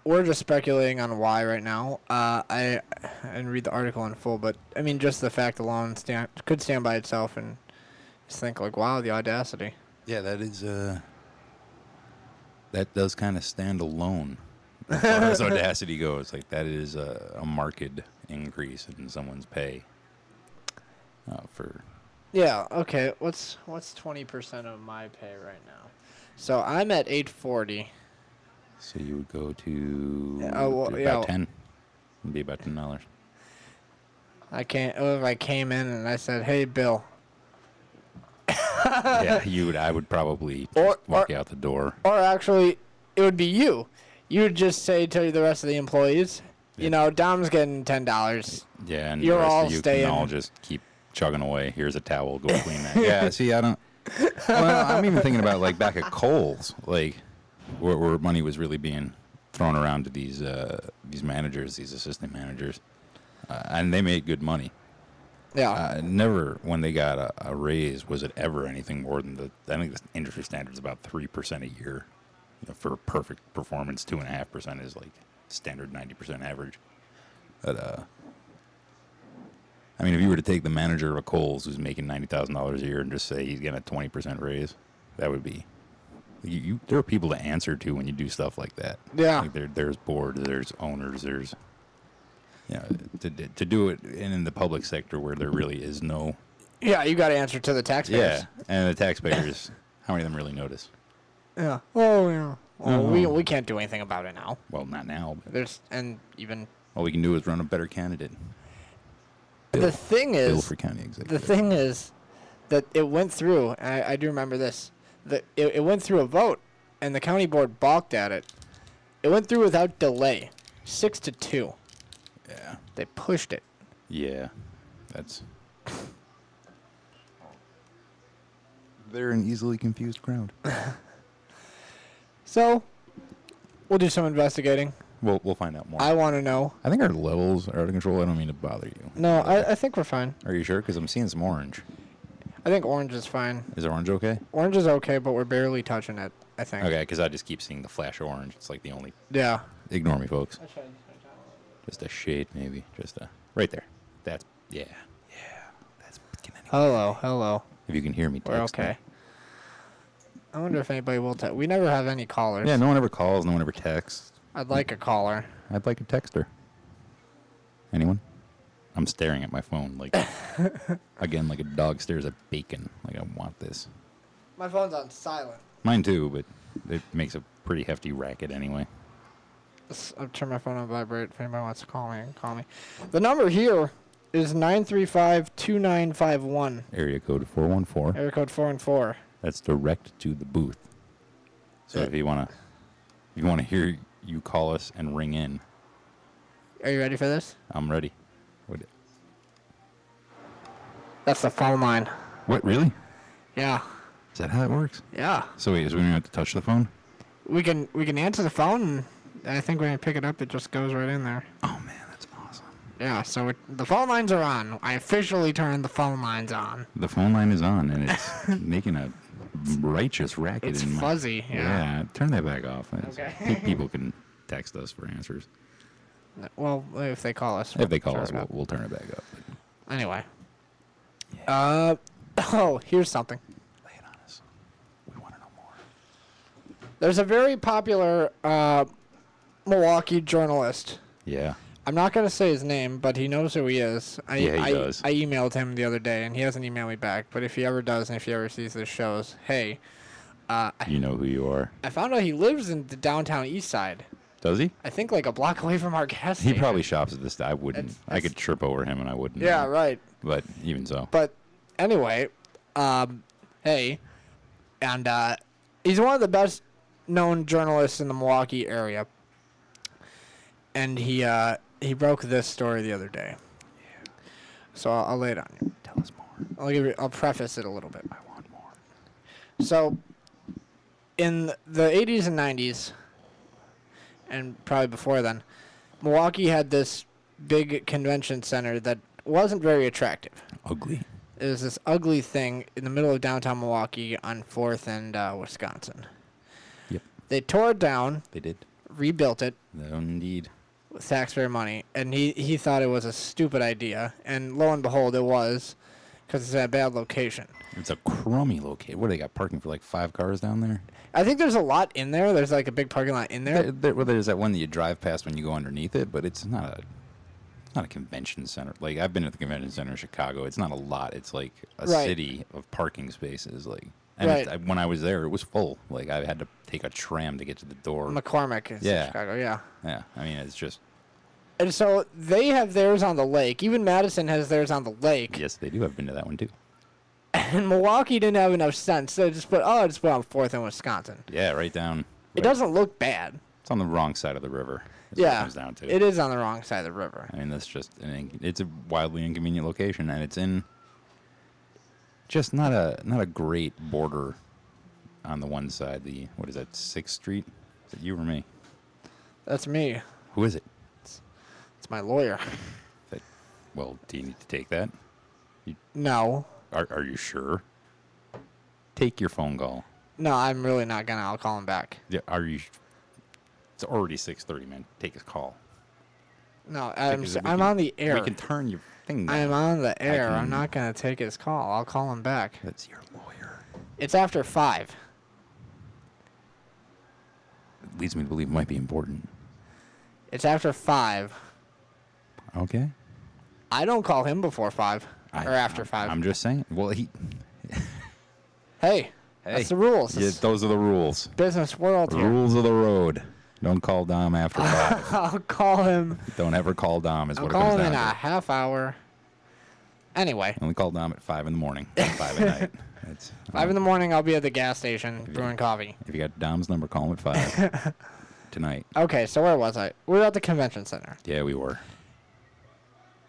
[SPEAKER 2] we're just speculating on why right now. I didn't read the article in full, but I mean, just the fact alone could stand by itself, and just think like, wow, the audacity.
[SPEAKER 1] Yeah, that is. That does kind of stand alone as far as audacity goes. Like that is a marked increase in someone's pay. For.
[SPEAKER 2] Yeah. Okay. What's 20% of my pay right now? So I'm at $8.40.
[SPEAKER 1] So you would go to
[SPEAKER 2] well,
[SPEAKER 1] about 10. It'd be about $10.
[SPEAKER 2] If I came in and I said, "Hey, Bill."
[SPEAKER 1] Yeah, I would probably just walk you out the door.
[SPEAKER 2] Or actually, it would be you. You would just say to the rest of the employees, you know, Dom's getting $10.
[SPEAKER 1] Yeah, and
[SPEAKER 2] You're
[SPEAKER 1] the rest
[SPEAKER 2] all
[SPEAKER 1] of you
[SPEAKER 2] staying.
[SPEAKER 1] can all just keep chugging away. Here's a towel. Go clean that. Yeah, see, I don't. Well, I'm even thinking about like back at Kohl's, like where money was really being thrown around to these managers, these assistant managers, and they made good money.
[SPEAKER 2] Yeah.
[SPEAKER 1] Never, when they got a raise, was it ever anything more than I think the industry standard is about 3% a year. You know, for perfect performance, 2.5% is like standard 90% average. But I mean, if you were to take the manager of a Kohl's who's making $90,000 a year and just say he's getting a 20% raise, that would be. There are people to answer to when you do stuff like that.
[SPEAKER 2] Yeah.
[SPEAKER 1] Like there's boards, there's owners, there's. You know, to do it in the public sector where there really is no.
[SPEAKER 2] Yeah, you got to answer to the taxpayers.
[SPEAKER 1] Yeah, and the taxpayers, how many of them really notice?
[SPEAKER 2] Yeah. Oh, yeah. Well, we can't do anything about it now.
[SPEAKER 1] Well, not now. But
[SPEAKER 2] all
[SPEAKER 1] we can do is run a better candidate.
[SPEAKER 2] The thing
[SPEAKER 1] Bill
[SPEAKER 2] is,
[SPEAKER 1] for county executive.
[SPEAKER 2] the thing is that it went through. And I do remember this. That it went through a vote, and the county board balked at it. It went through without delay, 6-2.
[SPEAKER 1] Yeah.
[SPEAKER 2] They pushed it.
[SPEAKER 1] Yeah, that's. They're an easily confused crowd.
[SPEAKER 2] So, we'll do some investigating.
[SPEAKER 1] We'll find out more.
[SPEAKER 2] I want to know.
[SPEAKER 1] I think our levels are out of control. I don't mean to bother you.
[SPEAKER 2] No, I think we're fine.
[SPEAKER 1] Are you sure? Because I'm seeing some orange.
[SPEAKER 2] I think orange is fine.
[SPEAKER 1] Is orange okay?
[SPEAKER 2] Orange is okay, but we're barely touching it, I think.
[SPEAKER 1] Okay, because I just keep seeing the flash orange. It's like the only.
[SPEAKER 2] Yeah.
[SPEAKER 1] Ignore me, folks. Just a shade, maybe. Just right there. That's yeah. That's.
[SPEAKER 2] Hello.
[SPEAKER 1] If you can hear me,
[SPEAKER 2] We're
[SPEAKER 1] text
[SPEAKER 2] okay.
[SPEAKER 1] me.
[SPEAKER 2] I wonder if anybody will text. We never have any callers.
[SPEAKER 1] Yeah, no one ever calls. No one ever texts.
[SPEAKER 2] I'd like a caller.
[SPEAKER 1] I'd like a texter. Anyone? I'm staring at my phone like again, like a dog stares at bacon. Like I want this.
[SPEAKER 2] My phone's on silent.
[SPEAKER 1] Mine too, but it makes a pretty hefty racket anyway.
[SPEAKER 2] I'll turn my phone on vibrate. If anybody wants to call me, call me. The number here is 935-2951.
[SPEAKER 1] Area code 414.
[SPEAKER 2] Area code 414.
[SPEAKER 1] That's direct to the booth. So if you wanna hear you call us and ring in.
[SPEAKER 2] Are you ready for this?
[SPEAKER 1] I'm ready.
[SPEAKER 2] That's the phone line.
[SPEAKER 1] What, really?
[SPEAKER 2] Yeah.
[SPEAKER 1] Is that how it works?
[SPEAKER 2] Yeah.
[SPEAKER 1] So wait, so we don't have to touch the phone?
[SPEAKER 2] We can answer the phone, and I think when I pick it up, it just goes right in there.
[SPEAKER 1] Oh man, that's awesome.
[SPEAKER 2] Yeah, so the phone lines are on. I officially turned the phone lines on.
[SPEAKER 1] The phone line is on, and it's making a righteous racket.
[SPEAKER 2] It's
[SPEAKER 1] in my...
[SPEAKER 2] fuzzy, yeah.
[SPEAKER 1] Turn that back off.
[SPEAKER 2] Okay.
[SPEAKER 1] People can text us for answers.
[SPEAKER 2] Well, if they call us.
[SPEAKER 1] If they call
[SPEAKER 2] turn
[SPEAKER 1] us,
[SPEAKER 2] it up.
[SPEAKER 1] we'll turn it back up.
[SPEAKER 2] Anyway.
[SPEAKER 1] Yeah.
[SPEAKER 2] Here's something.
[SPEAKER 1] Lay it on us. We want to know more.
[SPEAKER 2] There's a very popular Milwaukee journalist.
[SPEAKER 1] Yeah.
[SPEAKER 2] I'm not going to say his name, but he knows who he is.
[SPEAKER 1] He does.
[SPEAKER 2] I emailed him the other day, and he hasn't emailed me back. But if he ever does, and if he ever sees this shows, hey.
[SPEAKER 1] You know who you are.
[SPEAKER 2] I found out he lives in the downtown east side.
[SPEAKER 1] Does he?
[SPEAKER 2] I think like a block away from our gas
[SPEAKER 1] He
[SPEAKER 2] station.
[SPEAKER 1] probably shops at this. I wouldn't. I could trip over him and I wouldn't.
[SPEAKER 2] Yeah, right.
[SPEAKER 1] But even so.
[SPEAKER 2] But anyway, hey, and he's one of the best known journalists in the Milwaukee area. And he broke this story the other day. Yeah. So I'll lay it on you.
[SPEAKER 1] Tell us more.
[SPEAKER 2] I'll preface it a little bit.
[SPEAKER 1] I want more.
[SPEAKER 2] So, in the 80s and 90s, and probably before then, Milwaukee had this big convention center that wasn't very attractive.
[SPEAKER 1] Ugly.
[SPEAKER 2] It was this ugly thing in the middle of downtown Milwaukee on 4th and Wisconsin.
[SPEAKER 1] Yep.
[SPEAKER 2] They tore it down,
[SPEAKER 1] They did.
[SPEAKER 2] rebuilt it
[SPEAKER 1] No, indeed.
[SPEAKER 2] with taxpayer money, and he thought it was a stupid idea, and lo and behold, it was, because it's in a bad location.
[SPEAKER 1] It's a crummy location. What, they got parking for like 5 cars down there?
[SPEAKER 2] I think there's a lot in there. There's like a big parking lot in there.
[SPEAKER 1] Well, there's that one that you drive past when you go underneath it, but it's not a convention center. Like, I've been at the convention center in Chicago. It's not a lot. It's like a
[SPEAKER 2] Right.
[SPEAKER 1] city of parking spaces. Like, and
[SPEAKER 2] Right.
[SPEAKER 1] when I was there, it was full. Like, I had to take a tram to get to the door.
[SPEAKER 2] McCormick is in
[SPEAKER 1] Yeah.
[SPEAKER 2] Chicago, yeah.
[SPEAKER 1] Yeah, I mean, it's just,
[SPEAKER 2] And so they have theirs on the lake. Even Madison has theirs on the lake.
[SPEAKER 1] yes, they do. I've been to that one too.
[SPEAKER 2] And Milwaukee didn't have enough sense. So just put on 4th and Wisconsin.
[SPEAKER 1] Yeah, right down.
[SPEAKER 2] It
[SPEAKER 1] right-
[SPEAKER 2] doesn't look bad.
[SPEAKER 1] It's on the wrong side of the river. That's what it
[SPEAKER 2] Yeah,
[SPEAKER 1] comes down to.
[SPEAKER 2] it is on the wrong side of the river.
[SPEAKER 1] I mean, that's just it's a wildly inconvenient location, and it's in just not a great border on the one side. The what is that, 6th Street? Is it you or me?
[SPEAKER 2] That's me.
[SPEAKER 1] Who is it?
[SPEAKER 2] It's my lawyer.
[SPEAKER 1] Well, do you need to take that?
[SPEAKER 2] No.
[SPEAKER 1] Are you sure? Take your phone call.
[SPEAKER 2] No, I'm really not gonna. I'll call him back.
[SPEAKER 1] Yeah, are you? It's already 6:30, man. Take his call.
[SPEAKER 2] No,
[SPEAKER 1] Because
[SPEAKER 2] I'm on the air.
[SPEAKER 1] We can turn your thing down.
[SPEAKER 2] I'm on the air. I'm
[SPEAKER 1] can-
[SPEAKER 2] not gonna take his call. I'll call him back.
[SPEAKER 1] That's your lawyer.
[SPEAKER 2] It's after 5.
[SPEAKER 1] It leads me to believe it might be important.
[SPEAKER 2] It's after 5.
[SPEAKER 1] Okay.
[SPEAKER 2] I don't call him before 5 or after 5.
[SPEAKER 1] I'm just saying. Well,
[SPEAKER 2] Hey, that's the rules.
[SPEAKER 1] Yeah,
[SPEAKER 2] It's
[SPEAKER 1] those are the rules.
[SPEAKER 2] business world here.
[SPEAKER 1] Rules of the road. Don't call Dom after 5.
[SPEAKER 2] I'll call him.
[SPEAKER 1] Don't ever call Dom is
[SPEAKER 2] I'll
[SPEAKER 1] what it
[SPEAKER 2] call
[SPEAKER 1] comes
[SPEAKER 2] him in
[SPEAKER 1] down
[SPEAKER 2] a
[SPEAKER 1] to.
[SPEAKER 2] half hour. Anyway,
[SPEAKER 1] Only call Dom at 5 in the morning, not 5 at night. It's,
[SPEAKER 2] 5 in the morning, I'll be at the gas station brewing coffee.
[SPEAKER 1] If you got Dom's number, call him at 5 tonight.
[SPEAKER 2] Okay, so where was I? We were at the convention center.
[SPEAKER 1] Yeah, we were.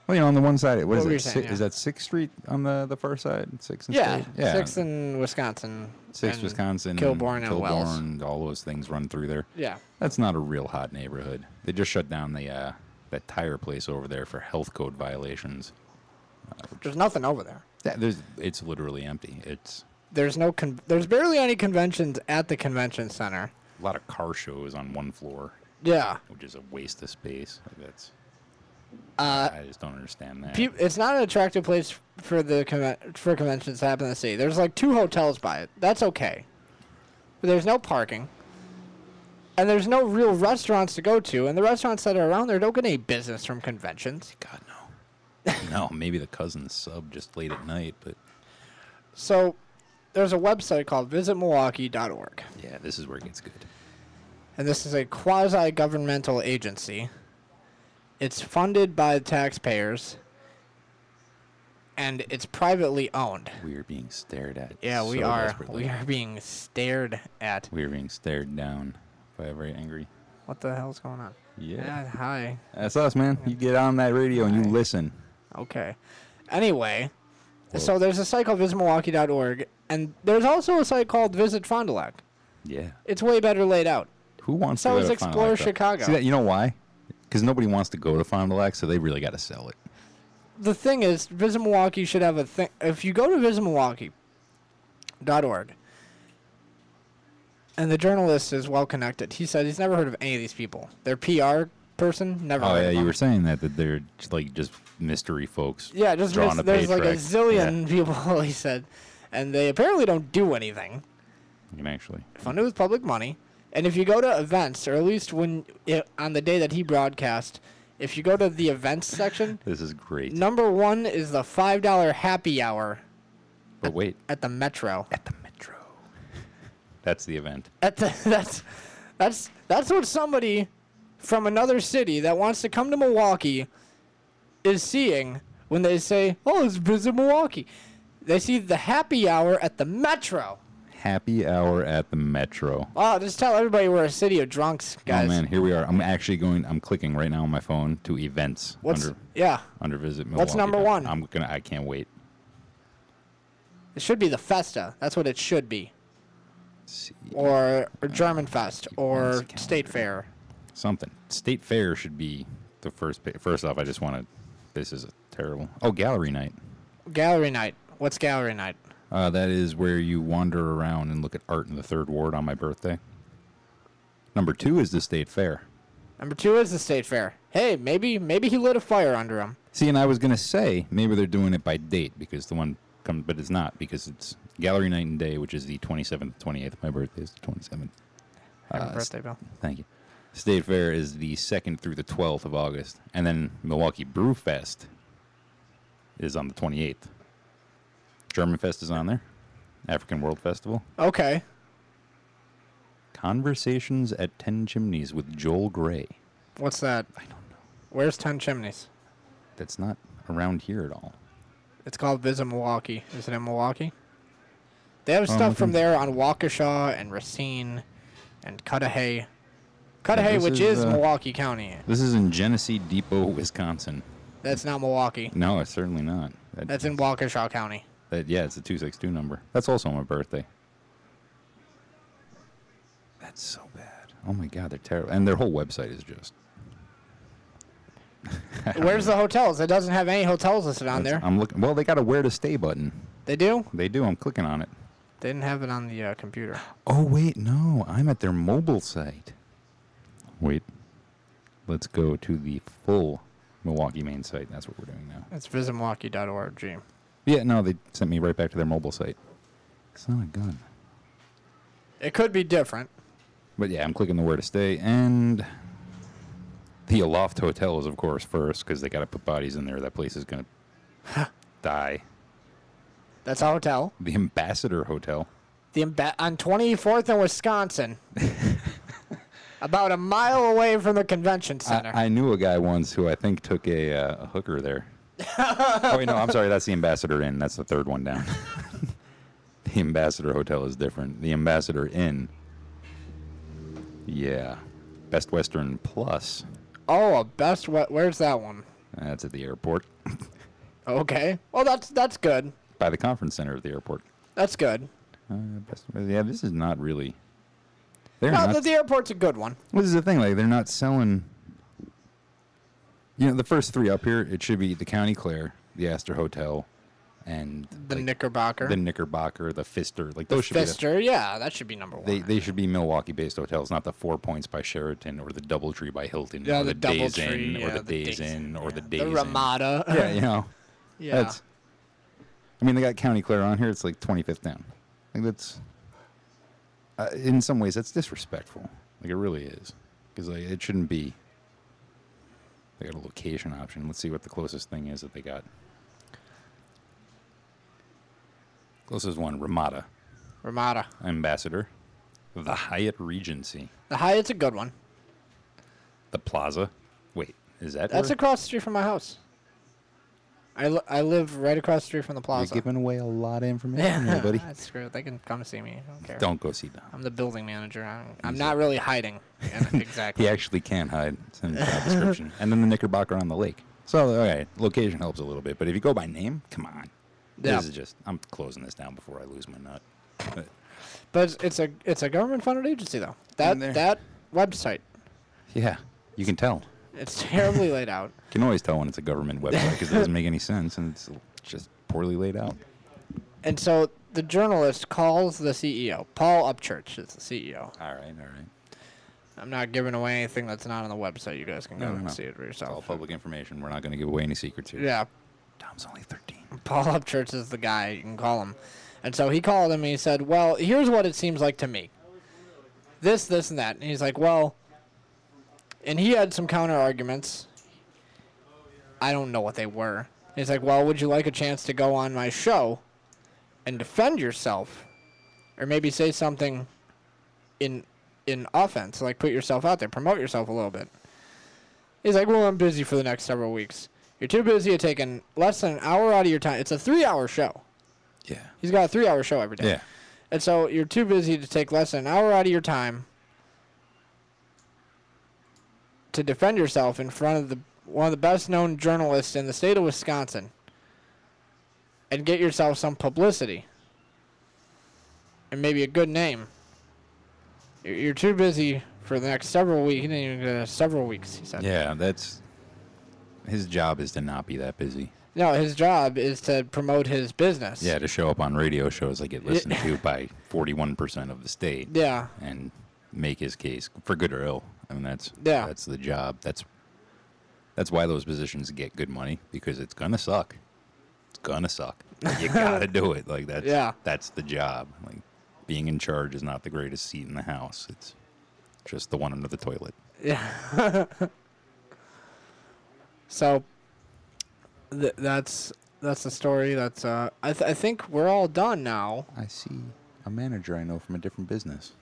[SPEAKER 1] Well, you know, on the one side,
[SPEAKER 2] What
[SPEAKER 1] is
[SPEAKER 2] were you
[SPEAKER 1] it?
[SPEAKER 2] saying,
[SPEAKER 1] Is that 6th Street on the first side? 6th and
[SPEAKER 2] Yeah,
[SPEAKER 1] State? Yeah.
[SPEAKER 2] 6th in Wisconsin.
[SPEAKER 1] 6th,
[SPEAKER 2] and
[SPEAKER 1] Wisconsin.
[SPEAKER 2] Kilbourne and Wells.
[SPEAKER 1] Kilbourne, all those things run through there.
[SPEAKER 2] Yeah.
[SPEAKER 1] That's not a real hot neighborhood. They just shut down the that tire place over there for health code violations.
[SPEAKER 2] There's nothing over there.
[SPEAKER 1] Yeah, it's literally empty. It's
[SPEAKER 2] There's there's barely any conventions at the convention center.
[SPEAKER 1] a lot of car shows on one floor,
[SPEAKER 2] Yeah.
[SPEAKER 1] which is a waste of space. Like that's
[SPEAKER 2] Uh,
[SPEAKER 1] I just don't understand that.
[SPEAKER 2] It's not an attractive place for for conventions to happen in the city. There's like 2 hotels by it. That's okay. But there's no parking. And there's no real restaurants to go to. And the restaurants that are around there don't get any business from conventions.
[SPEAKER 1] God no. No, maybe the cousins sub just late at night, but
[SPEAKER 2] So there's a website called visitmilwaukee.org.
[SPEAKER 1] yeah, this is where it gets good.
[SPEAKER 2] And this is a quasi-governmental agency. It's funded by taxpayers. And it's privately owned.
[SPEAKER 1] We are being stared at.
[SPEAKER 2] Yeah, we
[SPEAKER 1] so
[SPEAKER 2] are.
[SPEAKER 1] desperately.
[SPEAKER 2] We are being stared at.
[SPEAKER 1] We are being stared down by a very angry.
[SPEAKER 2] What the hell's going on?
[SPEAKER 1] Yeah.
[SPEAKER 2] Hi.
[SPEAKER 1] That's us, man. You get on that radio and you
[SPEAKER 2] Hi.
[SPEAKER 1] listen.
[SPEAKER 2] Okay. Anyway,
[SPEAKER 1] Whoa.
[SPEAKER 2] so there's a site called visitmilwaukee.org, and there's also a site called Visit Fond du Lac.
[SPEAKER 1] Yeah.
[SPEAKER 2] It's way better laid out.
[SPEAKER 1] Who wants
[SPEAKER 2] So
[SPEAKER 1] to go
[SPEAKER 2] is
[SPEAKER 1] to Fond du
[SPEAKER 2] Explore
[SPEAKER 1] Lac, though?
[SPEAKER 2] Chicago.
[SPEAKER 1] See that? You know why? Because nobody wants to go to Fond du Lac, so they really got to sell it.
[SPEAKER 2] The thing is, Visit Milwaukee should have a thing. If you go to visitmilwaukee.org, and the journalist is well connected, he said he's never heard of any of these people. Their PR person, never
[SPEAKER 1] Oh
[SPEAKER 2] heard
[SPEAKER 1] yeah,
[SPEAKER 2] of
[SPEAKER 1] you
[SPEAKER 2] them.
[SPEAKER 1] were saying that they're just mystery folks.
[SPEAKER 2] Yeah, just
[SPEAKER 1] drawing a
[SPEAKER 2] there's like a
[SPEAKER 1] paycheck.
[SPEAKER 2] zillion people, he said, and they apparently don't do anything.
[SPEAKER 1] You can actually.
[SPEAKER 2] Funded with public money. And if you go to events, or at least on the day that he broadcast, if you go to the events section,
[SPEAKER 1] This is great.
[SPEAKER 2] number 1 is the $5 happy hour
[SPEAKER 1] But wait,
[SPEAKER 2] at the Metro.
[SPEAKER 1] at the Metro. That's the event.
[SPEAKER 2] At the, that's what somebody from another city that wants to come to Milwaukee is seeing when they say, "Oh, let's visit Milwaukee." They see the happy hour at the Metro.
[SPEAKER 1] Happy hour at the Metro.
[SPEAKER 2] Oh, just tell everybody we're a city of drunks, guys.
[SPEAKER 1] Oh man, here we are. I'm clicking right now on my phone to events
[SPEAKER 2] Yeah,
[SPEAKER 1] under Visit Milwaukee.
[SPEAKER 2] What's number 1?
[SPEAKER 1] I can't wait.
[SPEAKER 2] it should be the Festa. That's what it should be.
[SPEAKER 1] Let's see.
[SPEAKER 2] Or German Fest, or
[SPEAKER 1] Events
[SPEAKER 2] State
[SPEAKER 1] calendar.
[SPEAKER 2] Fair.
[SPEAKER 1] Something. State Fair should be the first page. First off, I just want to. This is terrible. Oh, gallery night.
[SPEAKER 2] Gallery night. What's gallery night?
[SPEAKER 1] That is where you wander around and look at art in the Third Ward on my birthday. Number 2 is the State Fair.
[SPEAKER 2] Number 2 is the State Fair. Hey, maybe he lit a fire under him.
[SPEAKER 1] See, and I was gonna say maybe they're doing it by date because the one comes, but it's not because it's gallery night and day, which is the 27th, 28th. My birthday is the 27th.
[SPEAKER 2] Happy birthday, Bill.
[SPEAKER 1] Thank you. State Fair is the 2nd through the 12th of August, and then Milwaukee Brew Fest is on the 28th. German Fest is on there. African World Festival.
[SPEAKER 2] Okay.
[SPEAKER 1] Conversations at 10 Chimneys with Joel Gray.
[SPEAKER 2] What's that?
[SPEAKER 1] I don't know.
[SPEAKER 2] Where's 10 Chimneys?
[SPEAKER 1] That's not around here at all.
[SPEAKER 2] It's called Visit Milwaukee. Is it in Milwaukee? They have stuff from there on Waukesha and Racine and Cudahy. Cudahy, which is Milwaukee County.
[SPEAKER 1] This is in Genesee Depot, Wisconsin.
[SPEAKER 2] That's not Milwaukee.
[SPEAKER 1] No, it's certainly not.
[SPEAKER 2] That's in Waukesha County.
[SPEAKER 1] Yeah, it's a 262 number. That's also my birthday. That's so bad. Oh my God, they're terrible. And their whole website is just.
[SPEAKER 2] Where's the hotels? It doesn't have any hotels listed on there.
[SPEAKER 1] I'm looking. Well, they got a where to stay button.
[SPEAKER 2] They do?
[SPEAKER 1] They do. I'm clicking on it.
[SPEAKER 2] They didn't have it on the computer.
[SPEAKER 1] Oh wait, no. I'm at their mobile site. Wait. Let's go to the full Milwaukee main site. That's what we're doing now.
[SPEAKER 2] It's visitmilwaukee.org.
[SPEAKER 1] Yeah, no, they sent me right back to their mobile site. It's not a gun.
[SPEAKER 2] It could be different.
[SPEAKER 1] But yeah, I'm clicking the where to stay, and the Aloft Hotel is, of course, first, because they got to put bodies in there. That place is going to die.
[SPEAKER 2] That's a hotel.
[SPEAKER 1] The Ambassador Hotel.
[SPEAKER 2] On 24th in Wisconsin. About a mile away from the convention center.
[SPEAKER 1] I knew a guy once who I think took a hooker there. Oh, wait, no, I'm sorry. That's the Ambassador Inn. That's the third one down. The Ambassador Hotel is different. The Ambassador Inn. Yeah. Best Western Plus.
[SPEAKER 2] Oh, where's that one?
[SPEAKER 1] That's at the airport.
[SPEAKER 2] Okay. Well, that's good.
[SPEAKER 1] By the conference center at the airport.
[SPEAKER 2] That's good.
[SPEAKER 1] Yeah, this is not really.
[SPEAKER 2] No, the airport's a good one.
[SPEAKER 1] This is the thing. Like, they're not selling. You know, the first 3 up here, it should be the County Claire, the Astor Hotel, and
[SPEAKER 2] the Knickerbocker.
[SPEAKER 1] The Knickerbocker, the Pfister. Like, those should be.
[SPEAKER 2] Pfister, yeah, that should be number 1.
[SPEAKER 1] They should be Milwaukee-based hotels, not the 4 Points by Sheraton or the DoubleTree by Hilton.
[SPEAKER 2] Yeah,
[SPEAKER 1] or
[SPEAKER 2] the
[SPEAKER 1] Days
[SPEAKER 2] DoubleTree,
[SPEAKER 1] Inn, or the Days Inn, or the Days
[SPEAKER 2] The Ramada.
[SPEAKER 1] Inn. Yeah, you know.
[SPEAKER 2] Yeah.
[SPEAKER 1] I mean, they got County Claire on here. It's like 25th down. Like, that's. In some ways, that's disrespectful. Like, it really is. Because like, it shouldn't be. They got a location option. Let's see what the closest thing is that they got. Closest one, Ramada.
[SPEAKER 2] Ramada.
[SPEAKER 1] Ambassador. The Hyatt Regency.
[SPEAKER 2] The Hyatt's a good one.
[SPEAKER 1] The Plaza. Wait, is that
[SPEAKER 2] That's across the street from my house. I live right across the street from the plaza.
[SPEAKER 1] You're giving away a lot of information here, buddy.
[SPEAKER 2] That's true. They can come see me. I don't care.
[SPEAKER 1] Don't go see them.
[SPEAKER 2] I'm the building manager. I'm not really hiding. Exactly.
[SPEAKER 1] He actually can hide. It's in the job description. And then the Knickerbocker on the lake. So, okay, location helps a little bit. But if you go by name, come on.
[SPEAKER 2] Yeah.
[SPEAKER 1] This is just, I'm closing this down before I lose my nut.
[SPEAKER 2] But it's a government-funded agency, though. That website.
[SPEAKER 1] Yeah, you can tell.
[SPEAKER 2] It's terribly laid out.
[SPEAKER 1] You can always tell when it's a government website because it doesn't make any sense and it's just poorly laid out.
[SPEAKER 2] And so the journalist calls the CEO. Paul Upchurch is the CEO.
[SPEAKER 1] All right.
[SPEAKER 2] I'm not giving away anything that's not on the website. You guys can go and see it for yourself.
[SPEAKER 1] It's all public information. We're not going to give away any secrets here.
[SPEAKER 2] Yeah.
[SPEAKER 1] Tom's only 13.
[SPEAKER 2] Paul Upchurch is the guy. You can call him. And so he called him and he said, well, here's what it seems like to me. This, and that. And he's like, well... And he had some counter arguments. I don't know what they were. He's like, well, would you like a chance to go on my show and defend yourself? Or maybe say something in offense, like put yourself out there, promote yourself a little bit. He's like, well, I'm busy for the next several weeks. You're too busy at taking less than an hour out of your time. It's a 3-hour show.
[SPEAKER 1] Yeah.
[SPEAKER 2] He's got a 3-hour show every day.
[SPEAKER 1] Yeah.
[SPEAKER 2] And so you're too busy to take less than an hour out of your time to defend yourself in front of one of the best-known journalists in the state of Wisconsin and get yourself some publicity and maybe a good name. You're too busy for the next several weeks. He didn't even get several weeks, he said.
[SPEAKER 1] Yeah, that's... His job is to not be that busy.
[SPEAKER 2] No, his job is to promote his business.
[SPEAKER 1] Yeah, to show up on radio shows that get listened to by 41% of the state.
[SPEAKER 2] Yeah.
[SPEAKER 1] And make his case for good or ill. I mean, that's the job. That's why those positions get good money, because it's gonna suck. It's gonna suck. You gotta do it. Like that's the job. Like, being in charge is not the greatest seat in the house. It's just the one under the toilet.
[SPEAKER 2] Yeah. So that's the story. That's I think we're all done now.
[SPEAKER 1] I see a manager I know from a different business.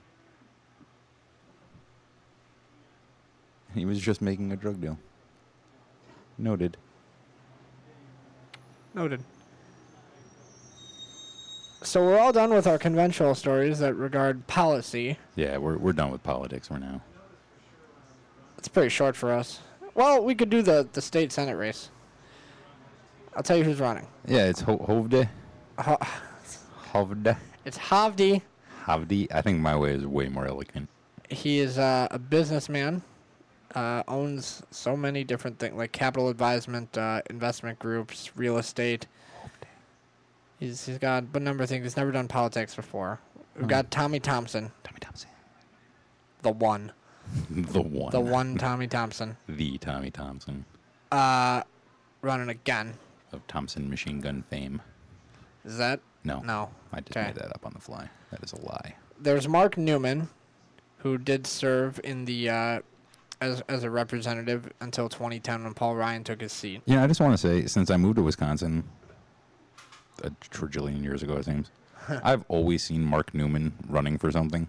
[SPEAKER 1] He was just making a drug deal. Noted.
[SPEAKER 2] So we're all done with our conventional stories that regard policy.
[SPEAKER 1] Yeah, we're done with politics for now.
[SPEAKER 2] It's pretty short for us. Well, we could do the state senate race. I'll tell you who's running.
[SPEAKER 1] Yeah, it's Hovde. Hovde.
[SPEAKER 2] It's Hovde.
[SPEAKER 1] Hovde. I think my way is way more elegant.
[SPEAKER 2] He is a businessman. Owns so many different things, like capital advisement, investment groups, real estate. He's got a number of things. He's never done politics before. We've got Tommy Thompson.
[SPEAKER 1] Tommy Thompson.
[SPEAKER 2] The one.
[SPEAKER 1] The one.
[SPEAKER 2] The one Tommy Thompson.
[SPEAKER 1] The Tommy Thompson.
[SPEAKER 2] Running again.
[SPEAKER 1] Of Thompson machine gun fame.
[SPEAKER 2] Is that?
[SPEAKER 1] No.
[SPEAKER 2] No.
[SPEAKER 1] I just made that up on the fly. That is a lie.
[SPEAKER 2] There's Mark Newman, who did serve in the as a representative until 2010 when Paul Ryan took his seat.
[SPEAKER 1] Yeah, I just want to say, since I moved to Wisconsin a trillion years ago, it seems, I've always seen Mark Newman running for something.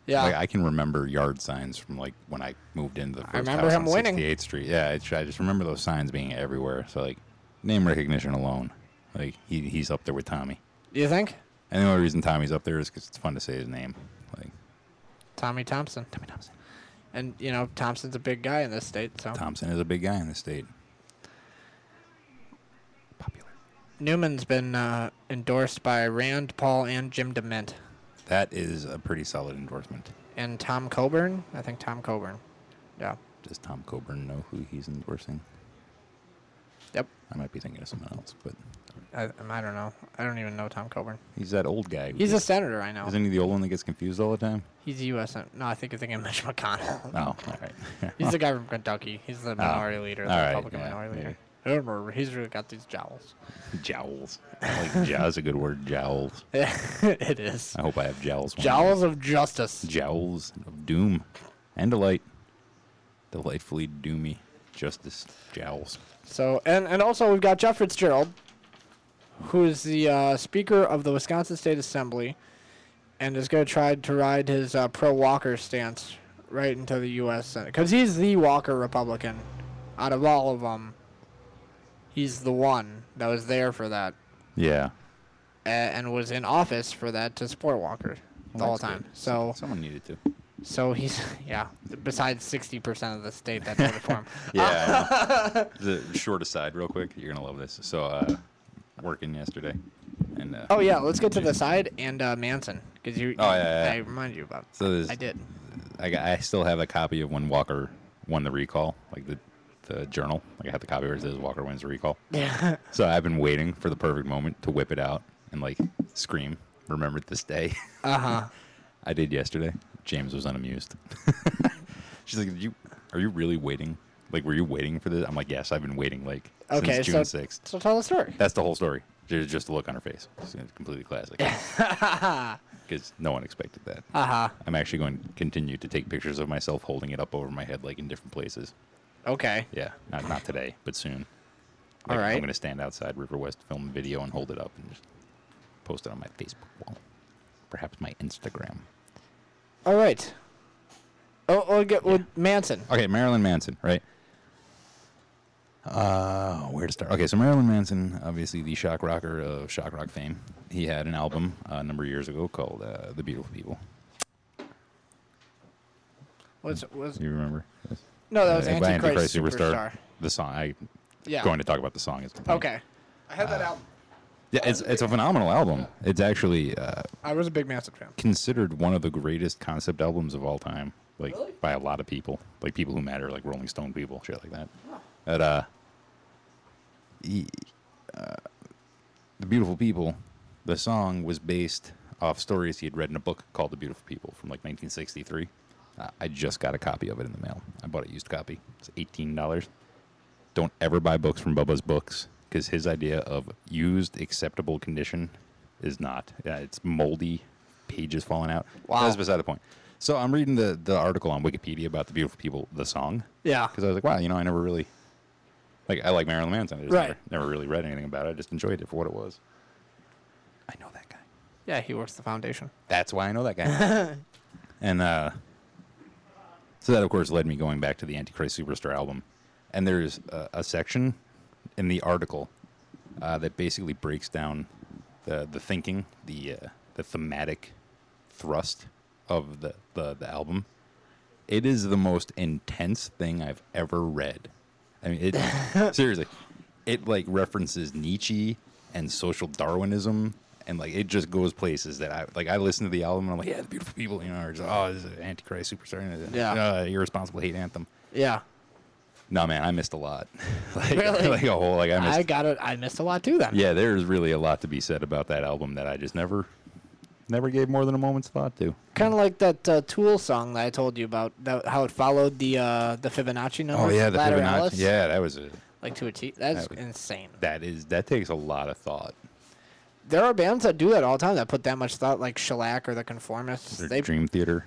[SPEAKER 2] Yeah.
[SPEAKER 1] Like, I can remember yard signs from, like, when I moved into the first
[SPEAKER 2] remember
[SPEAKER 1] house
[SPEAKER 2] him
[SPEAKER 1] on
[SPEAKER 2] winning.
[SPEAKER 1] 68th Street. Yeah, I just remember those signs being everywhere. So, like, name recognition alone. Like, he's up there with Tommy.
[SPEAKER 2] Do you think?
[SPEAKER 1] And the only reason Tommy's up there is because it's fun to say his name. Like,
[SPEAKER 2] Tommy Thompson.
[SPEAKER 1] Tommy Thompson.
[SPEAKER 2] And, you know, Thompson's a big guy in this state. So
[SPEAKER 1] Thompson is a big guy in the state. Popular.
[SPEAKER 2] Newman's been endorsed by Rand Paul and Jim DeMint.
[SPEAKER 1] That is a pretty solid endorsement.
[SPEAKER 2] And Tom Coburn? I think Tom Coburn. Yeah.
[SPEAKER 1] Does Tom Coburn know who he's endorsing?
[SPEAKER 2] Yep.
[SPEAKER 1] I might be thinking of someone else, but
[SPEAKER 2] I don't know. I don't even know Tom Coburn.
[SPEAKER 1] he's that old guy.
[SPEAKER 2] He's a senator, I know.
[SPEAKER 1] Isn't he the old one that gets confused all the time?
[SPEAKER 2] He's a U.S. No, I think you're thinking of Mitch McConnell.
[SPEAKER 1] Oh, all right.
[SPEAKER 2] He's the guy from Kentucky. He's the minority leader, the
[SPEAKER 1] all right,
[SPEAKER 2] Republican
[SPEAKER 1] yeah,
[SPEAKER 2] minority
[SPEAKER 1] yeah.
[SPEAKER 2] leader. He's really got these jowls.
[SPEAKER 1] Jowls. Like, that's a good word, jowls.
[SPEAKER 2] Yeah, it is.
[SPEAKER 1] I hope I have jowls. one
[SPEAKER 2] Jowls
[SPEAKER 1] day.
[SPEAKER 2] of justice.
[SPEAKER 1] Jowls of doom and delight. Delightfully doomy. Justice jowls.
[SPEAKER 2] So, and also we've got Jeff Fitzgerald, who is the Speaker of the Wisconsin State Assembly, and is going to try to ride his pro-Walker stance right into the U.S. Senate. Because he's the Walker Republican. Out of all of them, he's the one that was there for that.
[SPEAKER 1] Yeah.
[SPEAKER 2] And was in office for that to support Walker the whole time.
[SPEAKER 1] Good.
[SPEAKER 2] So
[SPEAKER 1] someone needed to.
[SPEAKER 2] So he's, yeah, besides 60% of the state that voted for him.
[SPEAKER 1] Yeah. The short aside, real quick. You're going to love this. So, working yesterday. And
[SPEAKER 2] Oh, yeah, let's get to the side and Manson. Because I reminded you about
[SPEAKER 1] so
[SPEAKER 2] I did.
[SPEAKER 1] I still have a copy of when Walker won the recall, like the journal. Like, I have the copy where it says Walker wins the recall.
[SPEAKER 2] Yeah.
[SPEAKER 1] So I've been waiting for the perfect moment to whip it out and, like, scream, remember this day.
[SPEAKER 2] Uh-huh.
[SPEAKER 1] I did yesterday. James was unamused. She's like, are you really waiting? Like, were you waiting for this? I'm like, yes, I've been waiting, like, since June 6th.
[SPEAKER 2] So tell the story.
[SPEAKER 1] That's the whole story. There's just a look on her face. It's completely classic. Because no one expected that.
[SPEAKER 2] Uh-huh.
[SPEAKER 1] I'm actually going to continue to take pictures of myself holding it up over my head, like, in different places.
[SPEAKER 2] Okay.
[SPEAKER 1] Yeah, not today, but soon.
[SPEAKER 2] All right.
[SPEAKER 1] I'm going to stand outside River West, film a video, and hold it up and just post it on my Facebook wall. Perhaps my Instagram.
[SPEAKER 2] All right. Oh, we'll get with Manson.
[SPEAKER 1] Okay, Marilyn Manson, right? Where to start? Okay, so Marilyn Manson, obviously the shock rocker of shock rock fame. He had an album a number of years ago called The Beautiful People.
[SPEAKER 2] Was
[SPEAKER 1] You remember this?
[SPEAKER 2] No, that was
[SPEAKER 1] by
[SPEAKER 2] Antichrist Superstar.
[SPEAKER 1] The song.
[SPEAKER 2] Yeah.
[SPEAKER 1] Going to talk about the song.
[SPEAKER 2] Okay. I had that album.
[SPEAKER 1] Yeah, it's a phenomenal album. It's actually
[SPEAKER 2] I was a big Manson fan.
[SPEAKER 1] considered one of the greatest concept albums of all time, like
[SPEAKER 2] Really?
[SPEAKER 1] by a lot of people, like people who matter, like Rolling Stone people, shit like that. But The Beautiful People, the song was based off stories he had read in a book called The Beautiful People from like 1963. I just got a copy of it in the mail. I bought a used copy. It's $18. Don't ever buy books from Bubba's Books because his idea of used acceptable condition is not. It's moldy, pages falling out.
[SPEAKER 2] Wow.
[SPEAKER 1] That's beside the point. So I'm reading the article on Wikipedia about The Beautiful People, the song.
[SPEAKER 2] Yeah.
[SPEAKER 1] Because I was like, wow, I never really... I like Marilyn Manson. I just
[SPEAKER 2] Right.
[SPEAKER 1] never really read anything about it. I just enjoyed it for what it was. I know that guy.
[SPEAKER 2] Yeah, he works the foundation.
[SPEAKER 1] That's why I know that guy. And so that, of course, led me going back to the Antichrist Superstar album. And there's a section in the article that basically breaks down the thinking, the thematic thrust of the album. It is the most intense thing I've ever read. I mean, it seriously, it like references Nietzsche and social Darwinism, and like it just goes places that I listen to the album and I'm like, yeah, The Beautiful People, or just, oh, this is an Antichrist Superstar,
[SPEAKER 2] Yeah.
[SPEAKER 1] Irresponsible Hate Anthem.
[SPEAKER 2] Yeah.
[SPEAKER 1] No, man, I missed a lot.
[SPEAKER 2] Really?
[SPEAKER 1] Like a whole, like I missed.
[SPEAKER 2] I got it. I missed a lot too then.
[SPEAKER 1] Yeah, there's really a lot to be said about that album that I just never gave more than a moment's thought to.
[SPEAKER 2] Kind of like that Tool song that I told you about, how it followed the Fibonacci number.
[SPEAKER 1] Oh yeah, the
[SPEAKER 2] Ladder
[SPEAKER 1] Fibonacci.
[SPEAKER 2] Alice,
[SPEAKER 1] Yeah, that was
[SPEAKER 2] like to a T. That's
[SPEAKER 1] That was-
[SPEAKER 2] insane.
[SPEAKER 1] that takes a lot of thought.
[SPEAKER 2] There are bands that do that all the time that put that much thought, like Shellac or the Conformists.
[SPEAKER 1] Their Dream Theater.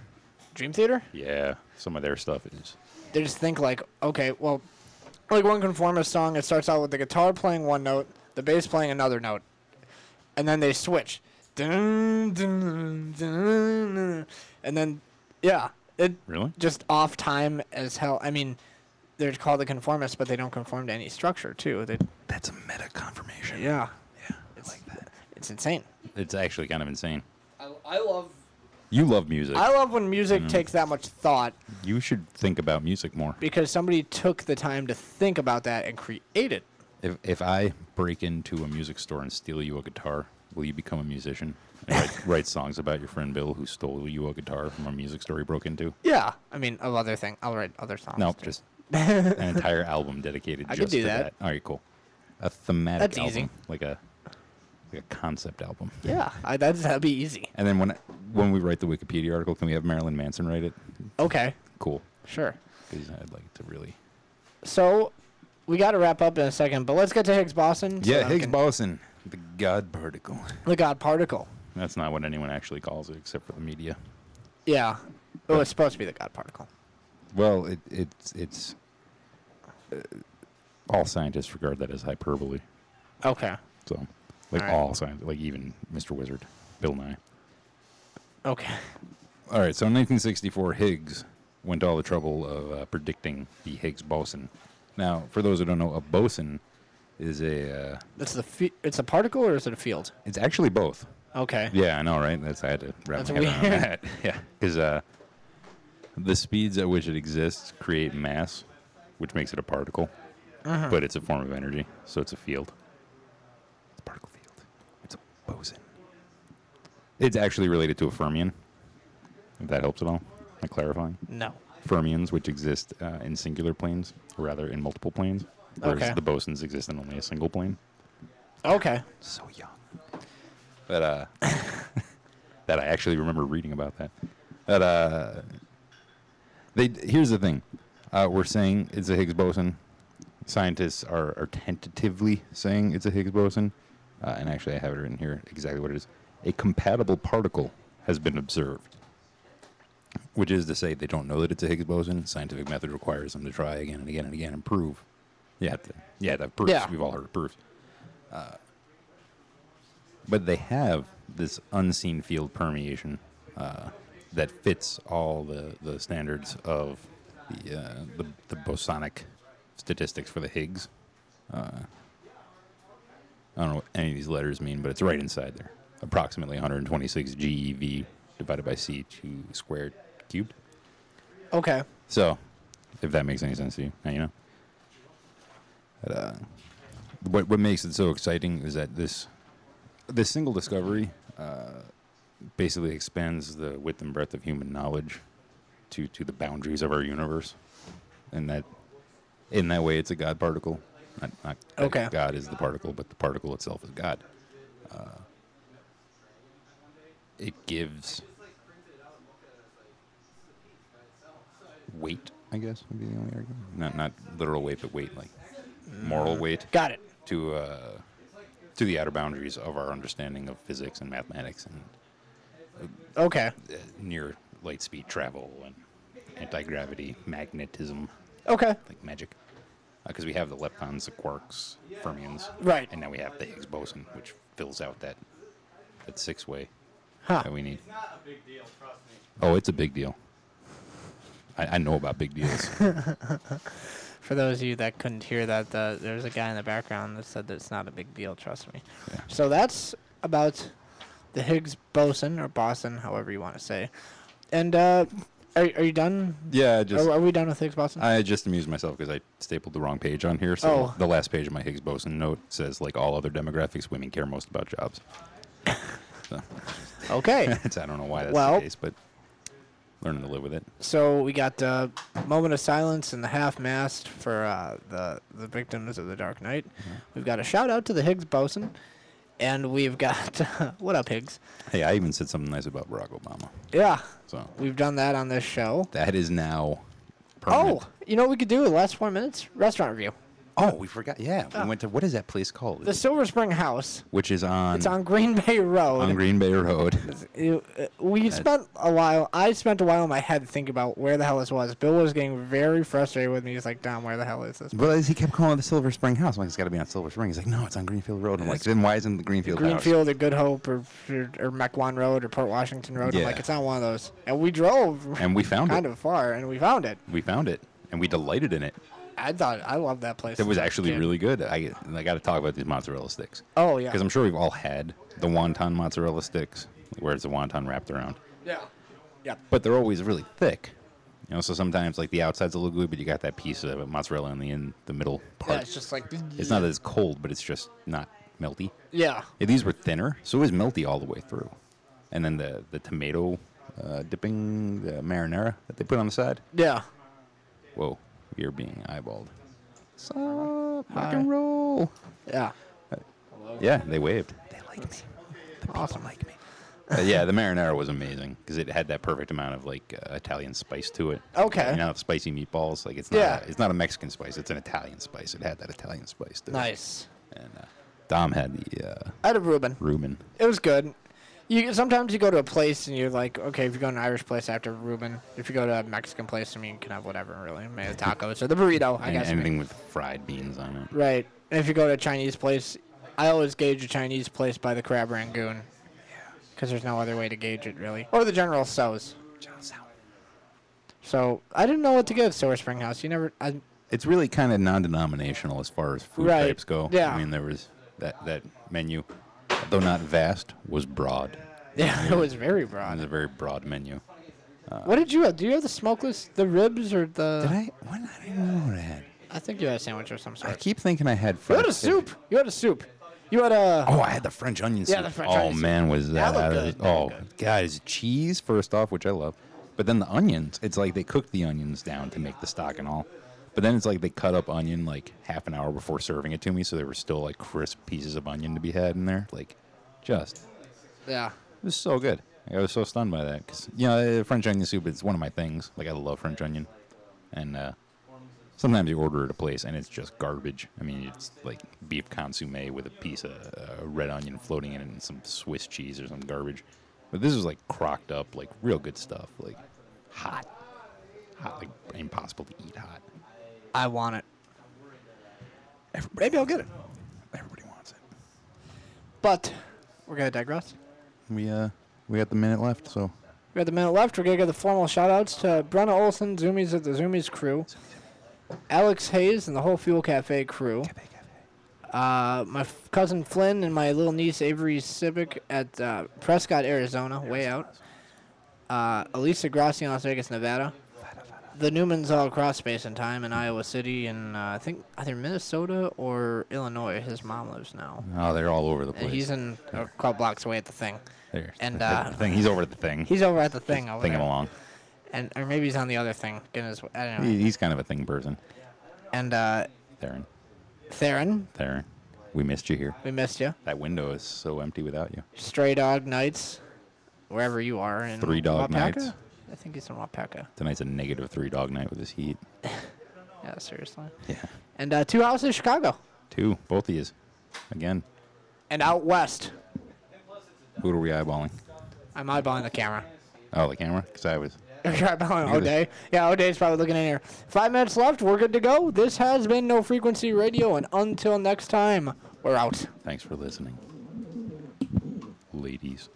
[SPEAKER 2] Dream Theater.
[SPEAKER 1] Yeah, some of their stuff is.
[SPEAKER 2] They just think like, okay, well, like one Conformist song, it starts out with the guitar playing one note, the bass playing another note, and then they switch. Dun, dun, dun, dun, and then, yeah, it
[SPEAKER 1] Really?
[SPEAKER 2] just off time as hell. I mean, they're called the Conformists, but they don't conform to any structure too.
[SPEAKER 1] That's a meta confirmation.
[SPEAKER 2] Yeah,
[SPEAKER 1] Yeah, I like that.
[SPEAKER 2] it's insane.
[SPEAKER 1] It's actually kind of insane.
[SPEAKER 2] I love.
[SPEAKER 1] You love music.
[SPEAKER 2] I love when music takes that much thought
[SPEAKER 1] You should think about music more.
[SPEAKER 2] because somebody took the time to think about that and create it.
[SPEAKER 1] If I break into a music store and steal you a guitar, will you become a musician and write songs about your friend Bill who stole you a guitar from a music store he broke into?
[SPEAKER 2] Yeah, I mean, of other thing, I'll write other songs.
[SPEAKER 1] No,
[SPEAKER 2] too.
[SPEAKER 1] just an entire album dedicated
[SPEAKER 2] I could
[SPEAKER 1] just
[SPEAKER 2] do
[SPEAKER 1] to
[SPEAKER 2] that.
[SPEAKER 1] that. All right, cool. A thematic
[SPEAKER 2] That's
[SPEAKER 1] album,
[SPEAKER 2] easy.
[SPEAKER 1] like a concept album.
[SPEAKER 2] Yeah, that'd be easy.
[SPEAKER 1] And then when we write the Wikipedia article, can we have Marilyn Manson write it?
[SPEAKER 2] Okay,
[SPEAKER 1] Cool,
[SPEAKER 2] sure.
[SPEAKER 1] because I'd like to really.
[SPEAKER 2] So, we got to wrap up in a second, but let's get to Higgs boson.
[SPEAKER 1] Yeah, Higgs boson, the God particle.
[SPEAKER 2] The God particle.
[SPEAKER 1] That's not what anyone actually calls it, except for the media.
[SPEAKER 2] Yeah. Oh, it's supposed to be the God particle.
[SPEAKER 1] Well, it's all scientists regard that as hyperbole.
[SPEAKER 2] Okay.
[SPEAKER 1] So, like
[SPEAKER 2] All right.
[SPEAKER 1] all scientists, like even Mr. Wizard, Bill Nye.
[SPEAKER 2] Okay.
[SPEAKER 1] All right, so in 1964, Higgs went to all the trouble of predicting the Higgs boson. Now, for those who don't know, a boson is
[SPEAKER 2] It's a particle or is it a field?
[SPEAKER 1] it's actually both.
[SPEAKER 2] Okay.
[SPEAKER 1] Yeah, I know, right? I had to wrap
[SPEAKER 2] That's
[SPEAKER 1] my head around
[SPEAKER 2] weird.
[SPEAKER 1] that. Yeah, because the speeds at which it exists create mass, which makes it a particle, but it's a form of energy, so it's a field. It's a particle field. It's a boson. It's actually related to a fermion, if that helps at all. Am I clarifying?
[SPEAKER 2] No.
[SPEAKER 1] Fermions, which exist in singular planes, or rather in multiple planes, whereas
[SPEAKER 2] Okay.
[SPEAKER 1] the bosons exist in only a single plane.
[SPEAKER 2] Okay.
[SPEAKER 1] So young. But that I actually remember reading about that. But here's the thing. We're saying it's a Higgs boson. Scientists are tentatively saying it's a Higgs boson. And actually I have it written here exactly what it is. A compatible particle has been observed. Which is to say they don't know that it's a Higgs boson. Scientific method requires them to try again and again and again and prove. Yeah, that proofs.
[SPEAKER 2] Yeah.
[SPEAKER 1] We've all heard of proofs. But they have this unseen field permeation that fits all the standards of the bosonic statistics for the Higgs. I don't know what any of these letters mean, but it's right inside there. Approximately 126 GeV divided by C2 squared cubed.
[SPEAKER 2] Okay.
[SPEAKER 1] So, if that makes any sense to you, now you know. But, what makes it so exciting is that this single discovery basically expands the width and breadth of human knowledge to the boundaries of our universe, and that in that way it's a God particle. Not
[SPEAKER 2] Okay.
[SPEAKER 1] God is the particle, but the particle itself is God. It gives weight, I guess, would be the only argument. Not literal weight, but weight, like moral weight
[SPEAKER 2] Got it.
[SPEAKER 1] to the outer boundaries of our understanding of physics and mathematics and
[SPEAKER 2] Okay.
[SPEAKER 1] near light speed travel and anti-gravity, magnetism,
[SPEAKER 2] Okay.
[SPEAKER 1] like magic. Because we have the leptons, the quarks, fermions,
[SPEAKER 2] Right.
[SPEAKER 1] and now we have the Higgs boson, which fills out that six-way
[SPEAKER 2] Huh.
[SPEAKER 1] that we need.
[SPEAKER 3] It's not a big deal, trust me.
[SPEAKER 1] Oh, it's a big deal. I know about big deals.
[SPEAKER 2] For those of you that couldn't hear that, there's a guy in the background that said that it's not a big deal, trust me.
[SPEAKER 1] Yeah.
[SPEAKER 2] So that's about the Higgs boson, or boson, however you want to say. And are you done?
[SPEAKER 1] Yeah, just
[SPEAKER 2] Are we done with Higgs boson?
[SPEAKER 1] I just amused myself because I stapled the wrong page on here. So
[SPEAKER 2] Oh.
[SPEAKER 1] the last page of my Higgs boson note says, like all other demographics, women care most about jobs. So,
[SPEAKER 2] Okay.
[SPEAKER 1] I don't know why that's
[SPEAKER 2] Well-
[SPEAKER 1] the case, but learning to live with it.
[SPEAKER 2] So we got a moment of silence and the half-mast for the victims of the Dark Knight. We've got a shout-out to the Higgs boson. And we've got... what up, Higgs?
[SPEAKER 1] Hey, I even said something nice about Barack Obama.
[SPEAKER 2] Yeah.
[SPEAKER 1] So
[SPEAKER 2] We've done that on this show.
[SPEAKER 1] that is now permanent.
[SPEAKER 2] Oh, you know what we could do in the last 4 minutes? Restaurant review.
[SPEAKER 1] Oh, we forgot. Yeah,
[SPEAKER 2] Oh.
[SPEAKER 1] we went to, what is that place called?
[SPEAKER 2] The Silver Spring House.
[SPEAKER 1] Which is on,
[SPEAKER 2] It's on Green Bay Road.
[SPEAKER 1] on Green Bay Road.
[SPEAKER 2] We spent a while. I spent a while in my head thinking about where the hell this was. Bill was getting very frustrated with me. He's like, "Dom, where the hell is this?"
[SPEAKER 1] Well, he kept calling it the Silver Spring House. I'm like, it's got to be on Silver Spring. He's like, no, it's on Greenfield Road. I'm like, then why isn't the Greenfield House?
[SPEAKER 2] Greenfield or Good Hope or Mequon Road or Port Washington Road. I'm
[SPEAKER 1] Yeah.
[SPEAKER 2] like, it's on one of those. And we drove
[SPEAKER 1] And we found
[SPEAKER 2] kind
[SPEAKER 1] it.
[SPEAKER 2] of far, and we found it.
[SPEAKER 1] We found it, and we delighted in it.
[SPEAKER 2] I loved that place.
[SPEAKER 1] It was actually
[SPEAKER 2] Dude.
[SPEAKER 1] really good. I got to talk about these mozzarella sticks.
[SPEAKER 2] Oh yeah.
[SPEAKER 1] Because I'm sure we've all had the wonton mozzarella sticks, where it's a wonton wrapped around.
[SPEAKER 2] Yeah. Yeah.
[SPEAKER 1] But they're always really thick. You know, so sometimes like the outside's a little good, but you got that piece of mozzarella in the middle part.
[SPEAKER 2] Yeah, it's just like.
[SPEAKER 1] It's not as cold, but it's just not melty.
[SPEAKER 2] Yeah.
[SPEAKER 1] Yeah, these were thinner, so it was melty all the way through. And then the tomato dipping, the marinara that they put on the side.
[SPEAKER 2] Yeah.
[SPEAKER 1] Whoa, you're being eyeballed. Sup,
[SPEAKER 2] Hi.
[SPEAKER 1] rock and roll.
[SPEAKER 2] Yeah.
[SPEAKER 1] Yeah, they waved. They like me. The people
[SPEAKER 2] Awesome.
[SPEAKER 1] like me. Yeah, the marinara was amazing because it had that perfect amount of like Italian spice to it.
[SPEAKER 2] Okay.
[SPEAKER 1] You know, spicy meatballs. Like it's not.
[SPEAKER 2] Yeah.
[SPEAKER 1] It's not a Mexican spice. It's an Italian spice. It had that Italian spice to it.
[SPEAKER 2] Nice.
[SPEAKER 1] And Dom had the
[SPEAKER 2] I had a Reuben.
[SPEAKER 1] Reuben.
[SPEAKER 2] It was good. Sometimes you go to a place and you're like, okay, if you go to an Irish place after Reuben, if you go to a Mexican place, I mean, you can have whatever, really. Maybe the tacos or the burrito, I guess.
[SPEAKER 1] Anything with fried beans on it.
[SPEAKER 2] Right. And if you go to a Chinese place, I always gauge a Chinese place by the crab rangoon. Because there's no other way to gauge it, really. Or the General Tso's. So, I didn't know what to give Silver Spring House.
[SPEAKER 1] It's really kind of non-denominational as far as food
[SPEAKER 2] Right.
[SPEAKER 1] types go.
[SPEAKER 2] Yeah.
[SPEAKER 1] I mean, there was that menu, though not vast, was broad.
[SPEAKER 2] Yeah, it was very
[SPEAKER 1] It was
[SPEAKER 2] broad.
[SPEAKER 1] a very broad menu.
[SPEAKER 2] What did you have? Do you have the smokeless, the ribs, or the...
[SPEAKER 1] Did I? What? I don't know what I had.
[SPEAKER 2] I think you had a sandwich of some
[SPEAKER 1] I
[SPEAKER 2] sort.
[SPEAKER 1] keep thinking I had
[SPEAKER 2] You
[SPEAKER 1] fried
[SPEAKER 2] had a
[SPEAKER 1] fish.
[SPEAKER 2] soup. You had a soup. You had a...
[SPEAKER 1] Oh, I had the French onion soup.
[SPEAKER 2] Yeah, the French
[SPEAKER 1] oh
[SPEAKER 2] onion soup.
[SPEAKER 1] man, was
[SPEAKER 2] That
[SPEAKER 1] that?
[SPEAKER 2] looked
[SPEAKER 1] out of
[SPEAKER 2] good.
[SPEAKER 1] this-
[SPEAKER 2] That
[SPEAKER 1] Oh,
[SPEAKER 2] looked good.
[SPEAKER 1] guys, cheese first off, which I love, but then the onions. It's like they cooked the onions down to make the stock and all, but then it's like they cut up onion like half an hour before serving it to me, so there were still like crisp pieces of onion to be had in there. Like, just
[SPEAKER 2] Yeah.
[SPEAKER 1] it was so good. I was so stunned by that because you know French onion soup is one of my things. Like I love French onion, and sometimes you order at a place and it's just garbage. I mean, it's like beef consomme with a piece of red onion floating in it and some Swiss cheese or some garbage. But this was like crocked up, like real good stuff, like hot, like impossible to eat hot.
[SPEAKER 2] I want it.
[SPEAKER 1] Everybody
[SPEAKER 2] Maybe I'll get it.
[SPEAKER 1] Everybody wants it.
[SPEAKER 2] But we're going to digress.
[SPEAKER 1] We got the minute left, so
[SPEAKER 2] We got the minute left. We're going to give the formal shout-outs to Brenna Olson, Zoomies at the Zoomies crew, Alex Hayes and the whole Fuel Cafe crew, my cousin Flynn and my little niece Avery Civic at Prescott, Arizona, way out, Elisa Grassi in Las Vegas, Nevada, the Newmans all across space and time in Iowa City, and I think either Minnesota or Illinois. His mom lives now.
[SPEAKER 1] oh, they're all over the
[SPEAKER 2] And
[SPEAKER 1] place.
[SPEAKER 2] he's in a couple blocks away at the thing.
[SPEAKER 1] There.
[SPEAKER 2] and,
[SPEAKER 1] The thing. He's over at the thing.
[SPEAKER 2] He's over at the thing over
[SPEAKER 1] Thinking
[SPEAKER 2] there.
[SPEAKER 1] along.
[SPEAKER 2] And or maybe he's on the other thing. Getting his, I don't know.
[SPEAKER 1] He's kind of a thing person.
[SPEAKER 2] And
[SPEAKER 1] Theron.
[SPEAKER 2] Theron,
[SPEAKER 1] we missed you here.
[SPEAKER 2] we missed you.
[SPEAKER 1] That window is so empty without you.
[SPEAKER 2] Stray Dog Nights, wherever you are in
[SPEAKER 1] 3 Dog
[SPEAKER 2] Wapaka?
[SPEAKER 1] Nights.
[SPEAKER 2] I think he's in Wapaka.
[SPEAKER 1] Tonight's a negative 3 dog night with this heat.
[SPEAKER 2] Yeah, seriously.
[SPEAKER 1] Yeah.
[SPEAKER 2] And Two Houses Chicago.
[SPEAKER 1] 2, both of yous. Again.
[SPEAKER 2] And out west,
[SPEAKER 1] Who are we eyeballing?
[SPEAKER 2] I'm eyeballing the camera.
[SPEAKER 1] Oh, the camera? Because I was.
[SPEAKER 2] You're eyeballing
[SPEAKER 1] Look at
[SPEAKER 2] O'Day. Yeah, O'Day's probably looking in here. 5 minutes left. We're good to go. This has been No Frequency Radio, and until next time, we're out.
[SPEAKER 1] Thanks for listening. Ladies.